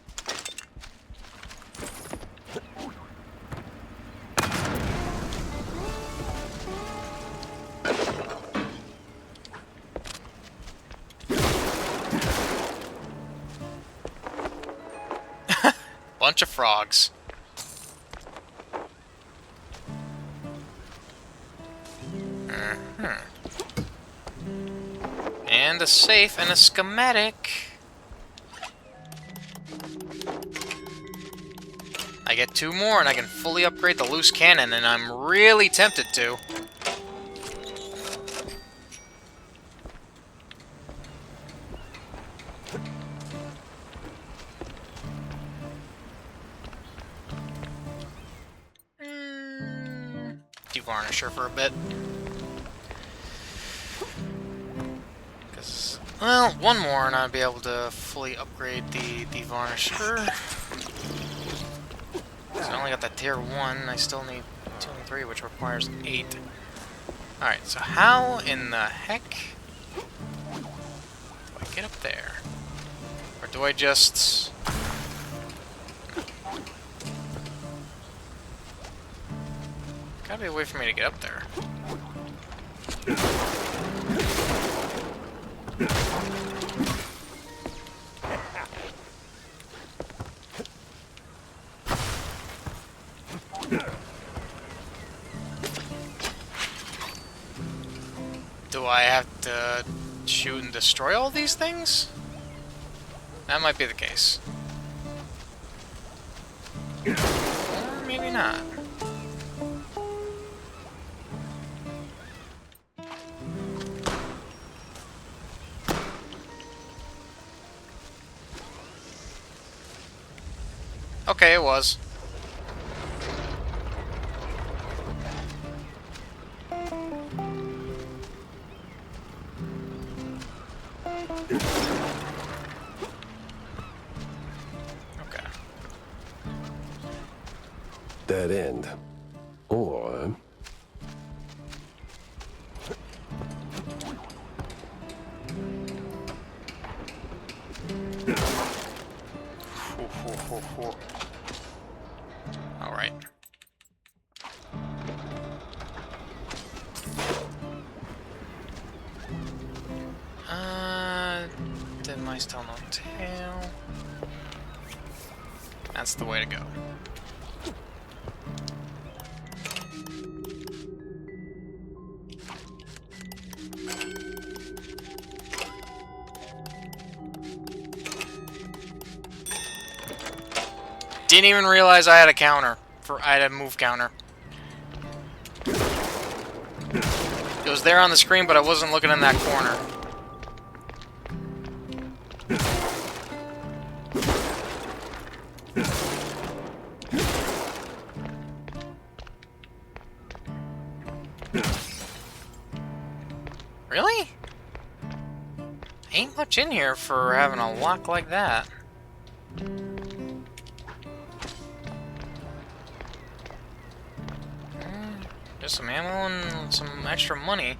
Bunch of frogs. And a safe and a schematic. I get 2 more and I can fully upgrade the loose cannon, and I'm really tempted to. Devarnisher for a bit. Well, 1 more and I'll be able to fully upgrade the Devarnisher. So I only got that tier 1, I still need 2 and 3, which requires 8. Alright, so how in the heck do I get up there? Or do I just... Gotta be a way for me to get up there. Do I have to shoot and destroy all these things? That might be the case. Or maybe not. Okay, it was. Okay. Dead end. Or... All right. Did mice tell no tale? That's the way to go. Didn't even realize I had a counter. I had a move counter. It was there on the screen, but I wasn't looking in that corner. Really? Ain't much in here for having a lock like that. Just some ammo and some extra money.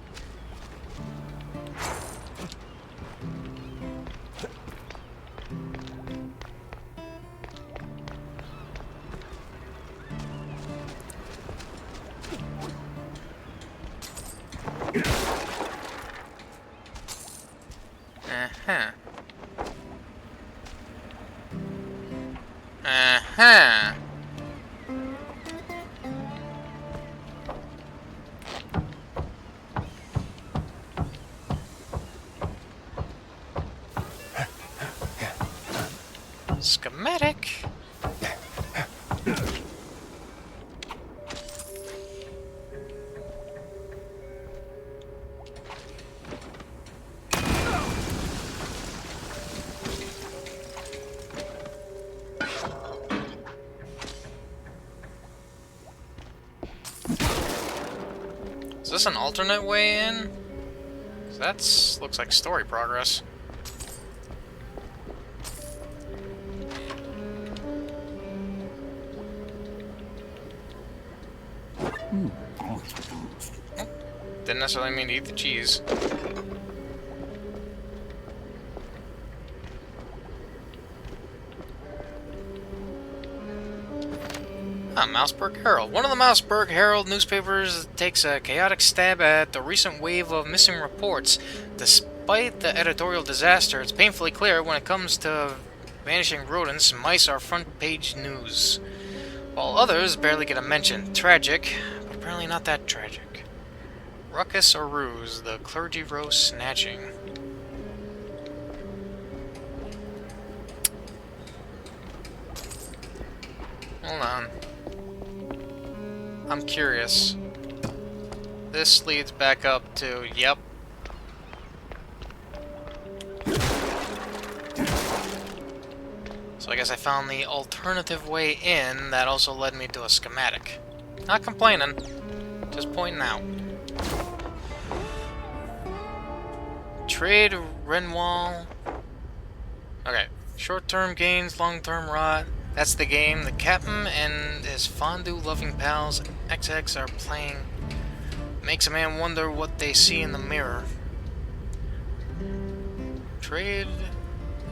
Uh-huh. Uh-huh. Schematic. Is this an alternate way in? 'Cause that's looks like story progress. Didn't necessarily mean to eat the cheese. Ah, Mouseburg Herald. One of the Mouseburg Herald newspapers takes a chaotic stab at the recent wave of missing reports. Despite the editorial disaster, it's painfully clear when it comes to vanishing rodents, mice are front-page news. While others barely get a mention. Tragic, but apparently not that tragic. Ruckus or Ruse, the clergy row snatching. Hold on. I'm curious. This leads back up to, yep. So I guess I found the alternative way in that also led me to a schematic. Not complaining, just pointing out. Trade Renwall. Okay, short-term gains, long-term rot. That's the game. The captain and his fondue-loving pals, XX, are playing. Makes a man wonder what they see in the mirror. Trade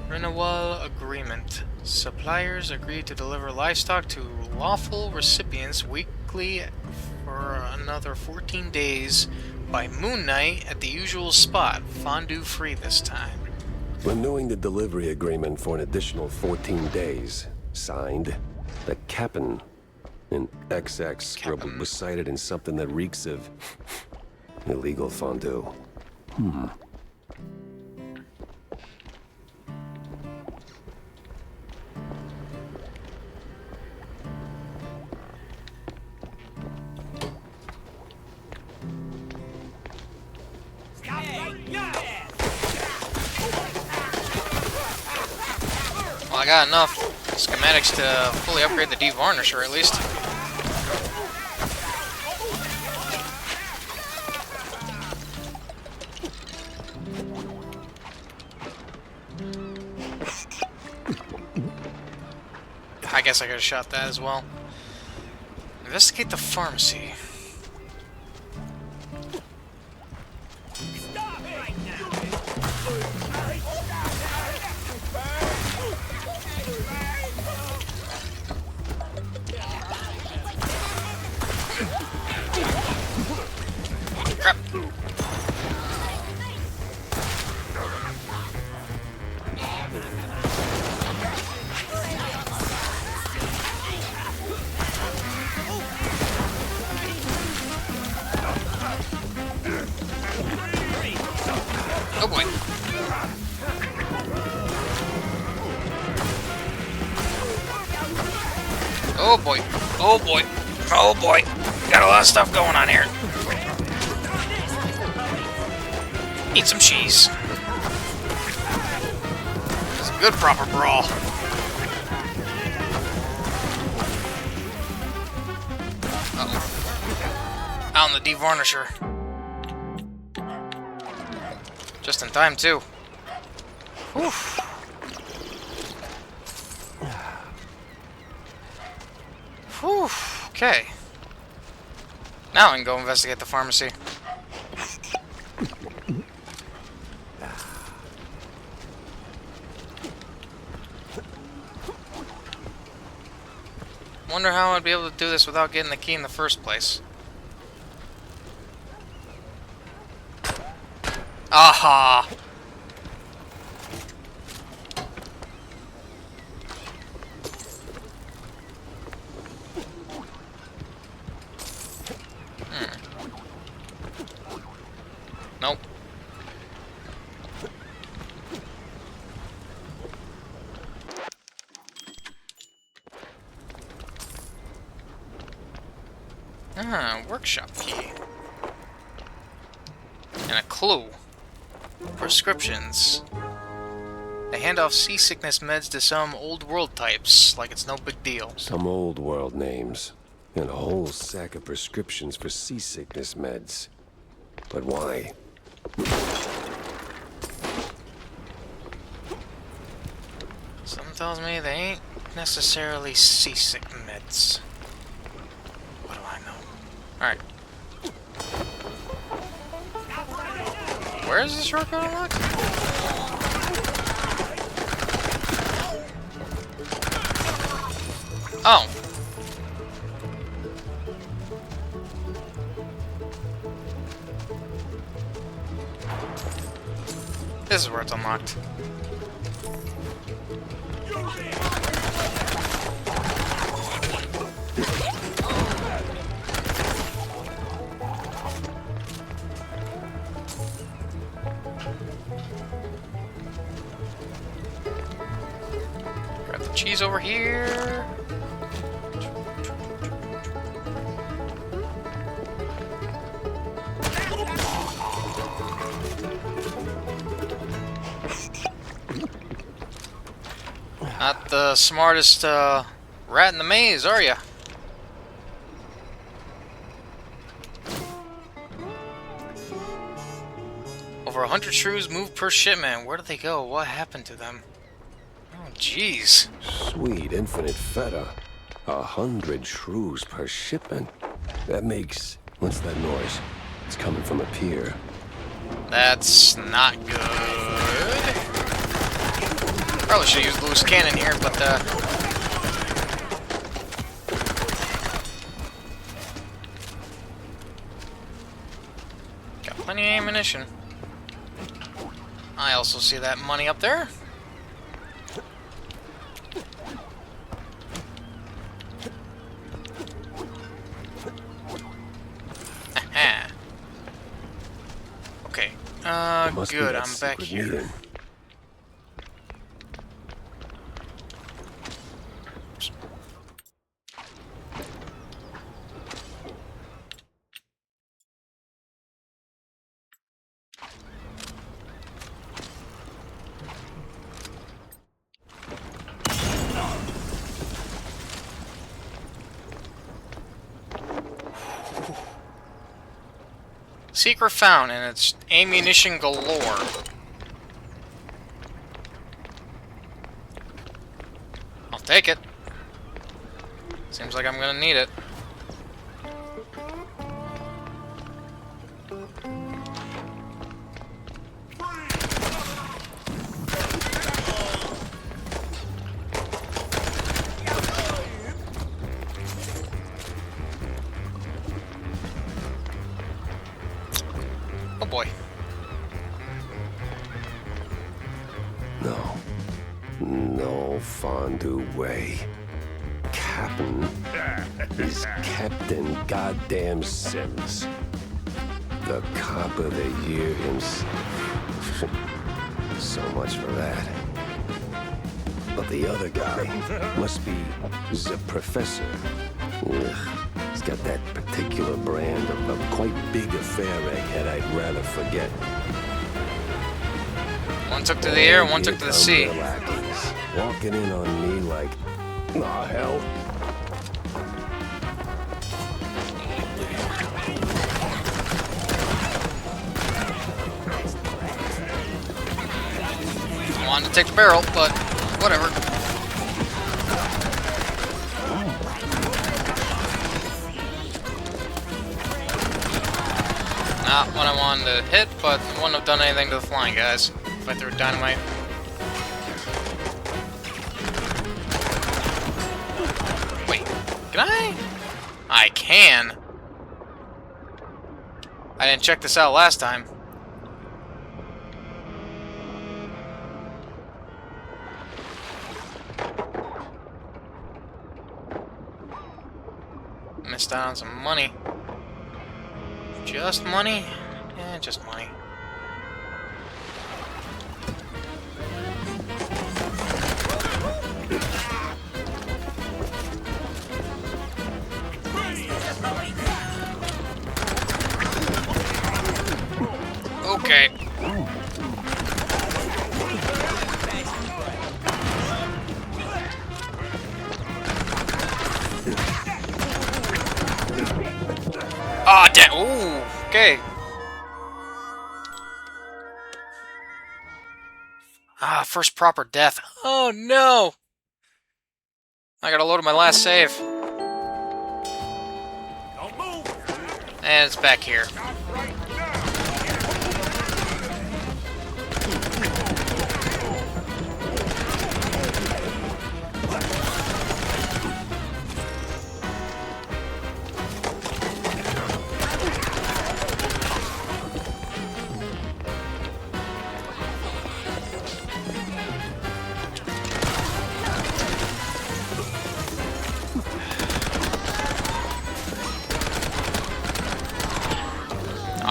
Renewal Agreement. Suppliers agree to deliver livestock to lawful recipients weekly for another 14 days by moon night at the usual spot. Fondue free this time. Renewing the delivery agreement for an additional 14 days. Signed, the Cap'n. An XX scribble was cited in something that reeks of illegal fondue. Well, I got enough schematics to fully upgrade the devarnisher at least. I guess I could have shot that as well. Investigate the pharmacy. Crap. Oh boy. Oh boy. Oh boy. Oh boy. Got a lot of stuff going on here. Eat some cheese. It's a good proper brawl. Uh-oh. Out in the devarnisher. Just in time, too. Whew. Whew. Okay. Now I can go investigate the pharmacy. Wonder how I'd be able to do this without getting the key in the first place. Aha! Nope. Ah, workshop key. And a clue. Prescriptions. They hand off seasickness meds to some old world types, like it's no big deal. Some old world names. And a whole sack of prescriptions for seasickness meds. But why? Something tells me they ain't necessarily seasick meds. What do I know? Alright. Where is this shortcut unlocked? Oh. This is where it's unlocked. Grab the cheese over here. Not the smartest rat in the maze, are ya? Over 100 shrews moved per shipment. Where did they go? What happened to them? Oh, jeez. Sweet infinite feta. 100 shrews per shipment. That makes... What's that noise? It's coming from a pier. That's not good. Probably should use loose cannon here, but got plenty of ammunition. I also see that money up there. Aha. Okay. Good. I'm back here. Meeting. Secret found, and it's ammunition galore. I'll take it. Seems like I'm gonna need it. Oh boy. No fondue way. Captain is Captain Goddamn Sims. The cop of the year himself. So much for that. But the other guy must be the professor. Ugh. He's got that particular brand of a quite big affair ahead I'd rather forget. One took to the air, one took to the sea. Lackeys, walking in on me like, aw, hell. Wanted to take the barrel, but whatever. Not what I wanted to hit, but wouldn't have done anything to the flying guys if I threw dynamite. Wait, can I? I can. I didn't check this out last time. Missed out on some money. Just money? Yeah, just money. Okay. Ah, damn. Ooh, okay. Ah, first proper death. Oh, no. I gotta load my last save. And it's back here.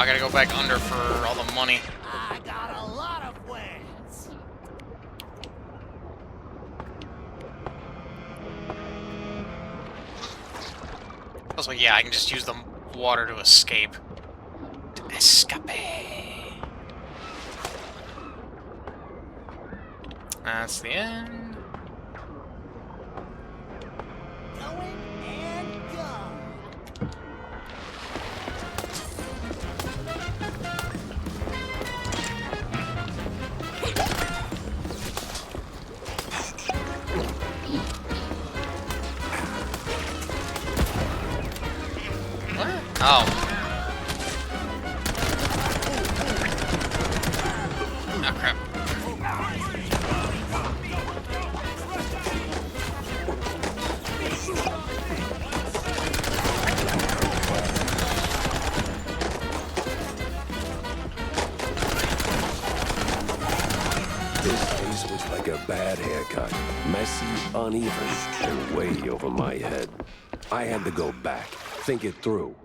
gotta go back under for all the money. I got a lot of friends. Also, yeah, I can just use the water to escape. To escape. That's the end. Going and gone. What? Oh. Oh, crap. This face was like a bad haircut. Messy, uneven, and way over my head. I had to go back, think it through.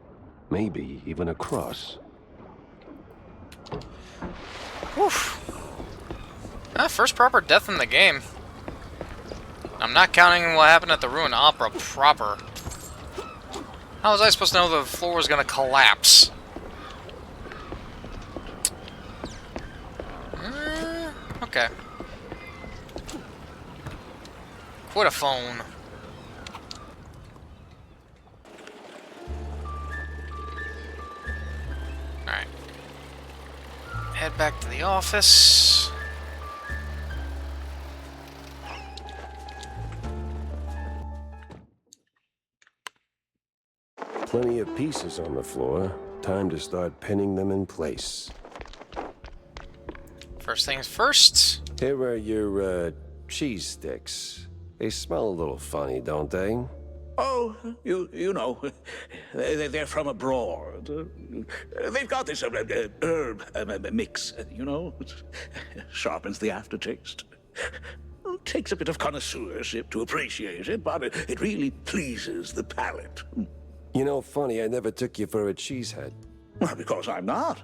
Maybe even across. Woof. First proper death in the game. I'm not counting what happened at the Ruined Opera proper. How was I supposed to know the floor was gonna collapse? Okay. Quit a phone. Alright. Head back to the office. Plenty of pieces on the floor. Time to start pinning them in place. First things first. Here are your, cheese sticks. They smell a little funny, don't they? Oh, you know, they're from abroad. They've got this herb mix, you know. Sharpens the aftertaste. Takes a bit of connoisseurship to appreciate it, but it really pleases the palate. You know, funny, I never took you for a cheesehead. Well, because I'm not.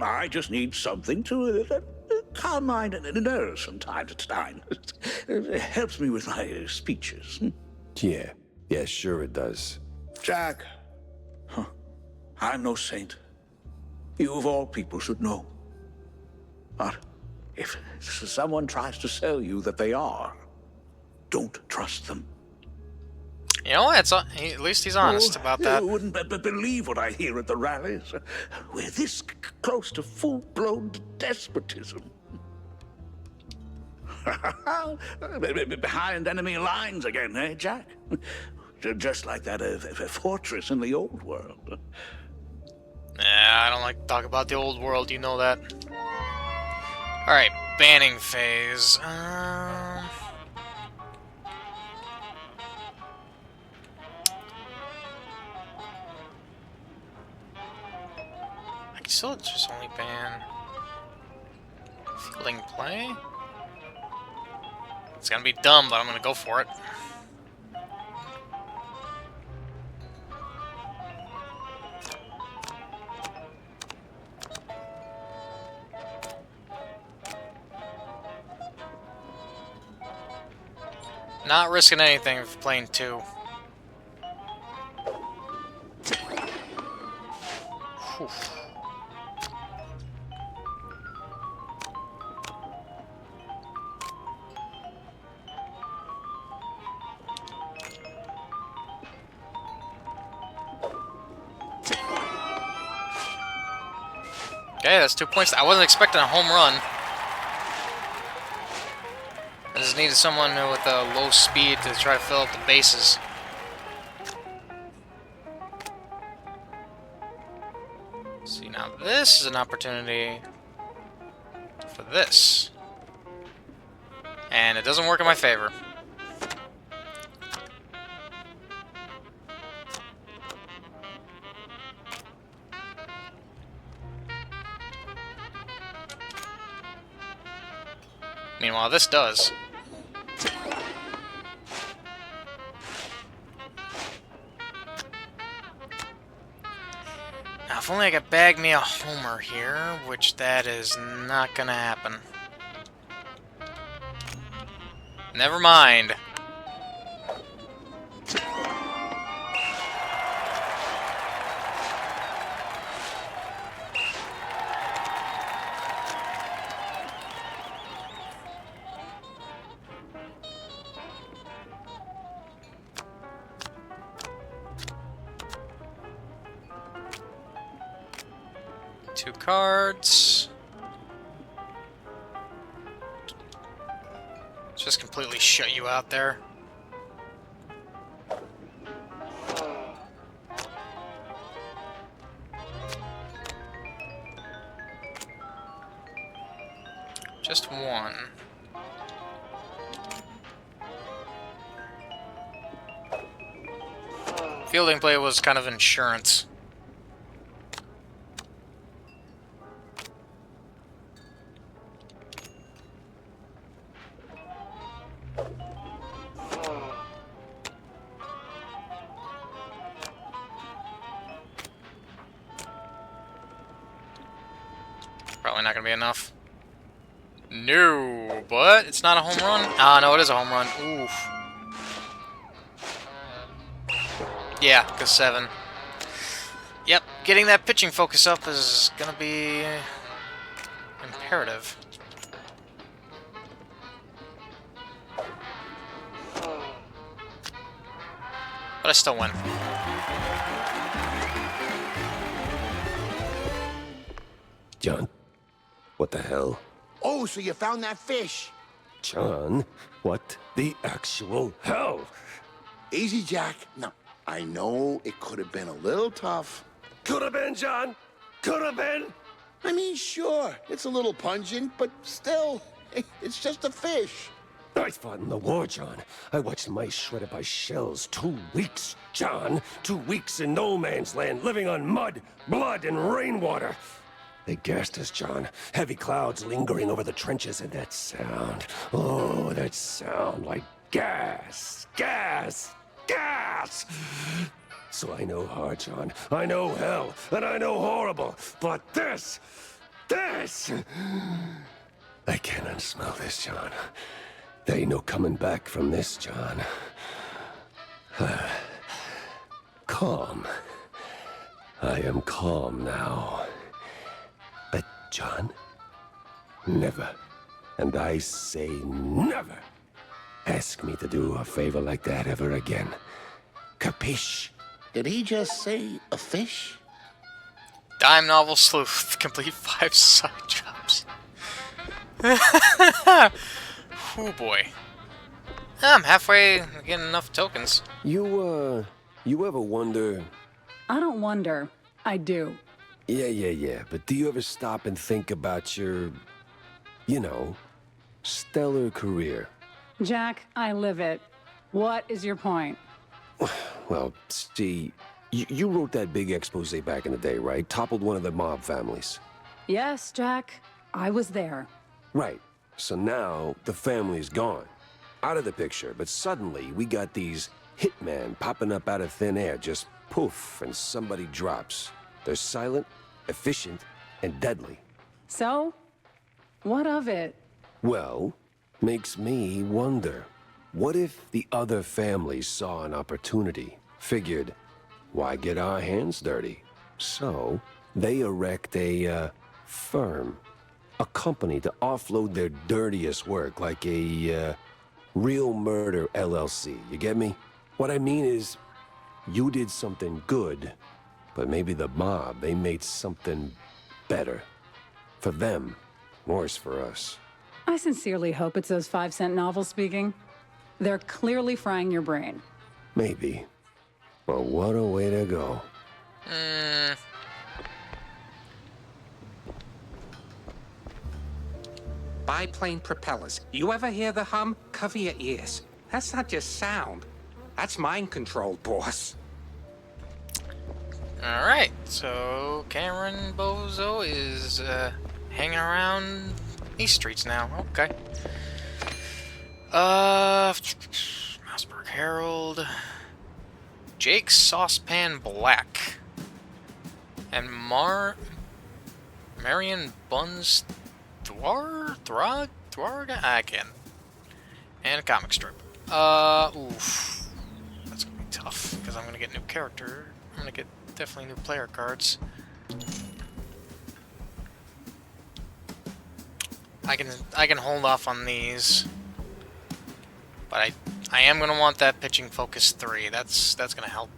I just need something to calm my nerves from time to time. It helps me with my speeches. Yeah, sure it does. Jack, I'm no saint. You of all people should know. But if someone tries to sell you that they are, don't trust them. You know what? At least he's honest about that. You wouldn't believe what I hear at the rallies. We're this close to full-blown despotism. Behind enemy lines again, eh, Jack? Just like that fortress in the old world. Nah, I don't like to talk about the old world, you know that. Alright, banning phase. I can still just only ban fielding play. It's gonna be dumb, but I'm gonna go for it. Not risking anything for playing 2. Whew. Okay, that's 2 points. I wasn't expecting a home run. I just needed someone with a low speed to try to fill up the bases. See, now this is an opportunity for this. And it doesn't work in my favor. Meanwhile, this does. Now, if if only I could bag me a Homer here, which that is not gonna happen. Never mind. Two cards. Just completely shut you out there. Just one. Fielding play was kind of insurance. Probably not gonna be enough. No, but it's not a home run. Ah, no, it is a home run. Oof. Yeah, cause 7. Yep, getting that pitching focus up is gonna be imperative. But I still win. John? What the hell? Oh, so you found that fish? John? What the actual hell? Easy, Jack. No, I know it could have been a little tough. Could have been, John. Could have been. I mean, sure, it's a little pungent, but still, it's just a fish. I fought in the war, John. I watched mice shredded by shells. 2 weeks, John. 2 weeks in no man's land, living on mud, blood, and rainwater. They gassed us, John. Heavy clouds lingering over the trenches, and that sound. Oh, that sound like gas. Gas. Gas! So I know hard, John. I know hell, and I know horrible. But this... I cannot smell this, John. There ain't no coming back from this, John. Calm. I am calm now. But, John, never, and I say never, ask me to do a favor like that ever again. Capiche? Did he just say a fish? Dime novel sleuth. Complete 5 side jobs. Oh boy. I'm halfway getting enough tokens. You ever wonder... I don't wonder. I do. Yeah. But do you ever stop and think about your, you know, stellar career? Jack, I live it. What is your point? Well, see, you wrote that big expose back in the day, right? Toppled one of the mob families. Yes, Jack. I was there. Right. So now the family's gone. Out of the picture, but suddenly we got these hitmen popping up out of thin air, just poof, and somebody drops. They're silent, efficient, and deadly. So? What of it? Well, makes me wonder. What if the other families saw an opportunity, figured, why get our hands dirty? So, they erect a, firm. A company to offload their dirtiest work, like a, Real Murder LLC. You get me? What I mean is, you did something good, but maybe the mob, they made something better. For them, worse for us. I sincerely hope it's those 5-cent novels speaking. They're clearly frying your brain. Maybe. But what a way to go. Biplane propellers. You ever hear the hum? Cover your ears. That's not just sound. That's mind control, boss. Alright, so Cameron Bozo is hanging around these streets now. Okay. Mousburg Herald. Jake Saucepan Black. And Marion Buns Throg? I can't. And a comic strip. Oof. That's gonna be tough, because I'm gonna get new character. I'm gonna get definitely new player cards. I can hold off on these. But I am gonna want that pitching focus 3. That's gonna help.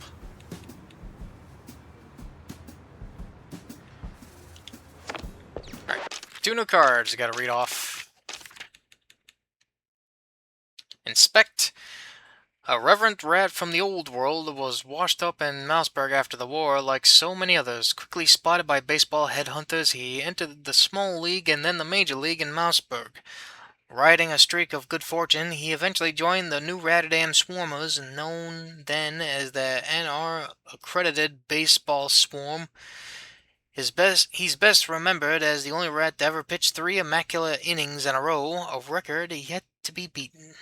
Alright. 2 new cards, gotta read off. Inspect. A reverend rat from the old world was washed up in Mouseburg after the war. Like so many others, quickly spotted by baseball headhunters, he entered the small league and then the major league in Mouseburg. Riding a streak of good fortune, he eventually joined the new Rotterdam Swarmers, known then as the NR accredited baseball swarm. He's best remembered as the only rat to ever pitch 3 immaculate innings in a row, a record yet to be beaten.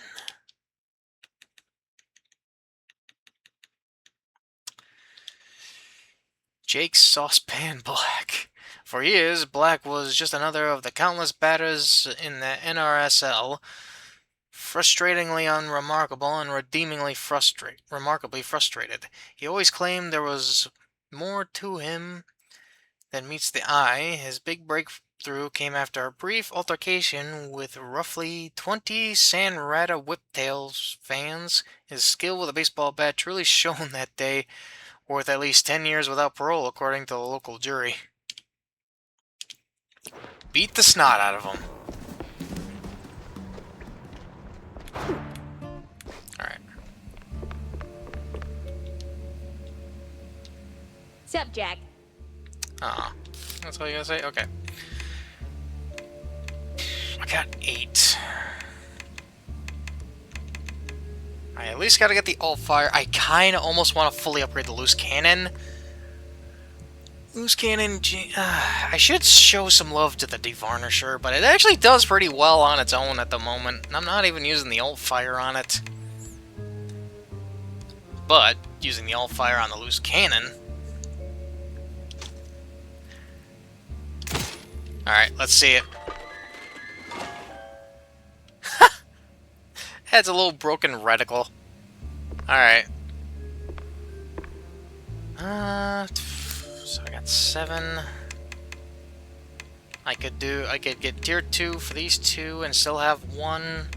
Jake Saucepan Black. For years, Black was just another of the countless batters in the NRSL, frustratingly unremarkable and remarkably frustrated. He always claimed there was more to him than meets the eye. His big breakthrough came after a brief altercation with roughly 20 San Rata Whiptails fans. His skill with a baseball bat truly shone that day, worth at least 10 years without parole, according to the local jury. Beat the snot out of him. Alright. Sup, Jack? Aw. That's all you gotta say? Okay. I got 8. I at least gotta get the alt fire. I kinda almost want to fully upgrade the loose cannon. Loose cannon... I should show some love to the devarnisher, but it actually does pretty well on its own at the moment. And I'm not even using the alt fire on it. But, using the alt fire on the loose cannon... Alright, let's see it. Adds a little broken reticle. Alright. So I got 7. I could get tier 2 for these 2 and still have 1.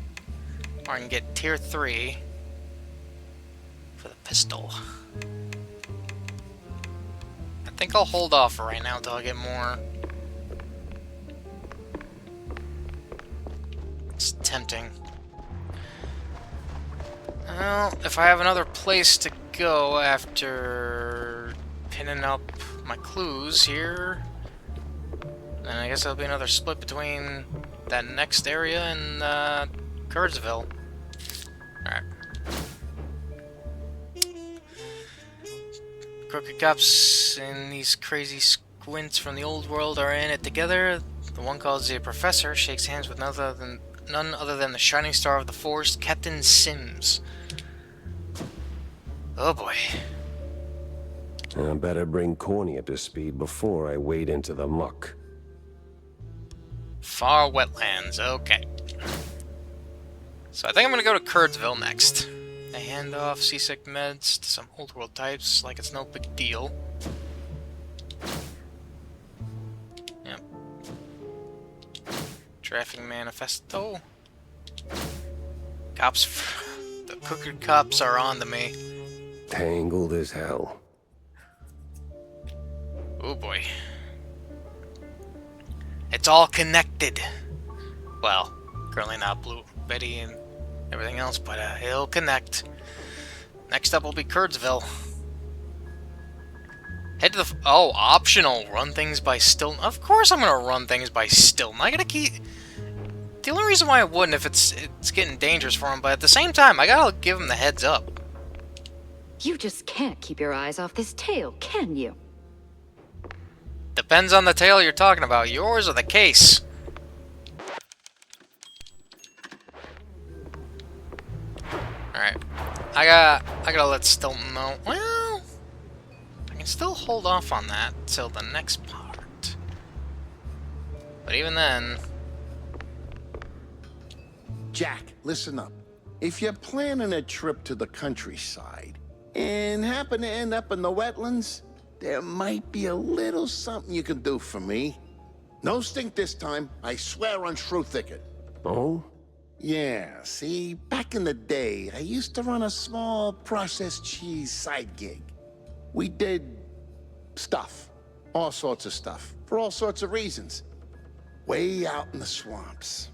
Or I can get tier 3 for the pistol. I think I'll hold off for right now until I get more. It's tempting. Well, if I have another place to go after pinning up my clues here, then I guess there'll be another split between that next area and Kurtzville. Alright. Crooked cops and these crazy squints from the old world are in it together. The one called the Professor shakes hands with none other than the shining star of the force, Captain Sims. Oh boy. I better bring Corny up to speed before I wade into the muck. Far wetlands, okay. So I think I'm gonna go to Kurtzville next. I hand off seasick meds to some old world types like it's no big deal. Yep. Traffic manifesto. Cops. The crooked cops are on to me. Tangled as hell. Oh boy. It's all connected. Well, currently not Blue Betty and everything else, but it'll connect. Next up will be Kurtzville. Head to the... Oh, optional. Run things by Stilton. Of course I'm gonna run things by Stilton. I gotta keep... The only reason why I wouldn't if it's getting dangerous for him, but at the same time, I gotta give him the heads up. You just can't keep your eyes off this tail, can you? Depends on the tale you're talking about, yours or the case. Alright. I gotta let Stilton know. Well, I can still hold off on that till the next part. But even then... Jack, listen up. If you're planning a trip to the countryside and happen to end up in the wetlands, there might be a little something you can do for me. No stink this time. I swear on Shrew Thicket. Oh? Yeah, see, back in the day, I used to run a small processed cheese side gig. We did stuff. All sorts of stuff. For all sorts of reasons. Way out in the swamps.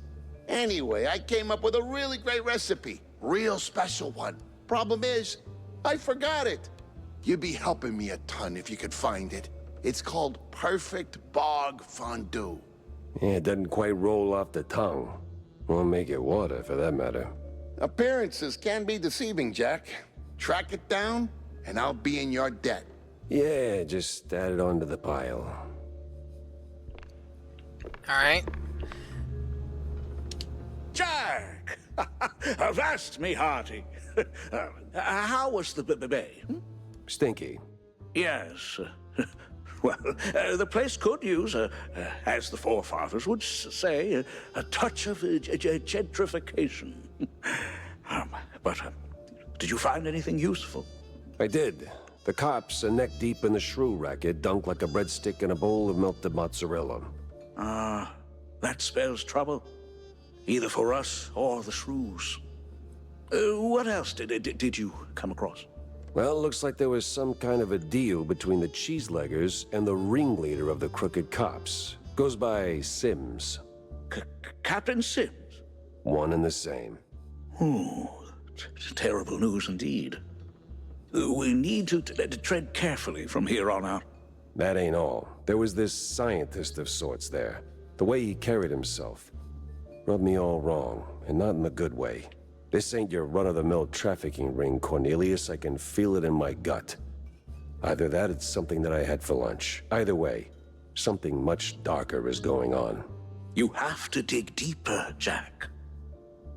Anyway, I came up with a really great recipe. Real special one. Problem is, I forgot it. You'd be helping me a ton if you could find it. It's called Perfect Bog Fondue. Yeah, it doesn't quite roll off the tongue. Won't make it water, for that matter. Appearances can be deceiving, Jack. Track it down, and I'll be in your debt. Yeah, just add it onto the pile. Alright. Jack! Avast me hearty. How was the bay? Stinky. Yes. Well, the place could use, as the forefathers would say, a touch of gentrification. But did you find anything useful? I did. The cops are neck deep in the shrew racket, dunked like a breadstick in a bowl of melted mozzarella. Ah, that spells trouble. Either for us or the shrews. What else did you come across? Well, looks like there was some kind of a deal between the cheeseleggers and the ringleader of the crooked cops. Goes by Sims. Captain Sims? One and the same. Oh, terrible news indeed. We need to tread carefully from here on out. That ain't all. There was this scientist of sorts there. The way he carried himself rubbed me all wrong, and not in the good way. This ain't your run-of-the-mill trafficking ring, Cornelius. I can feel it in my gut. Either that, it's something that I had for lunch. Either way, something much darker is going on. You have to dig deeper, Jack.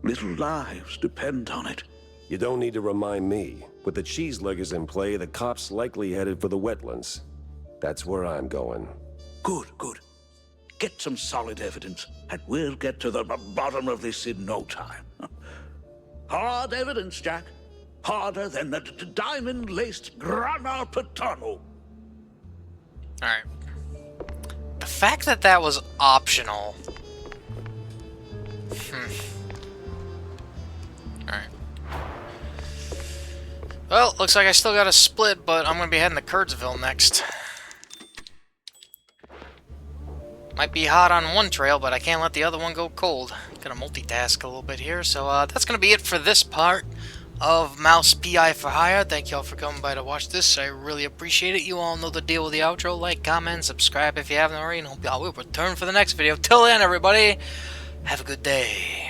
Little lives depend on it. You don't need to remind me. With the cheeseleggers in play, the cops likely headed for the wetlands. That's where I'm going. Good, good. Get some solid evidence, and we'll get to the bottom of this in no time. Hard evidence, Jack. Harder than the diamond-laced grana padano. Alright. The fact that that was optional... Alright. Well, looks like I still got a split, but I'm gonna be heading to Kurtzville next. Might be hot on one trail, but I can't let the other one go cold. Gonna multitask a little bit here, so that's gonna be it for this part of Mouse PI for Hire. Thank y'all for coming by to watch this. I really appreciate it. You all know the deal with the outro. Like, comment, subscribe if you haven't already, and hope y'all will return for the next video. Till then, everybody, have a good day.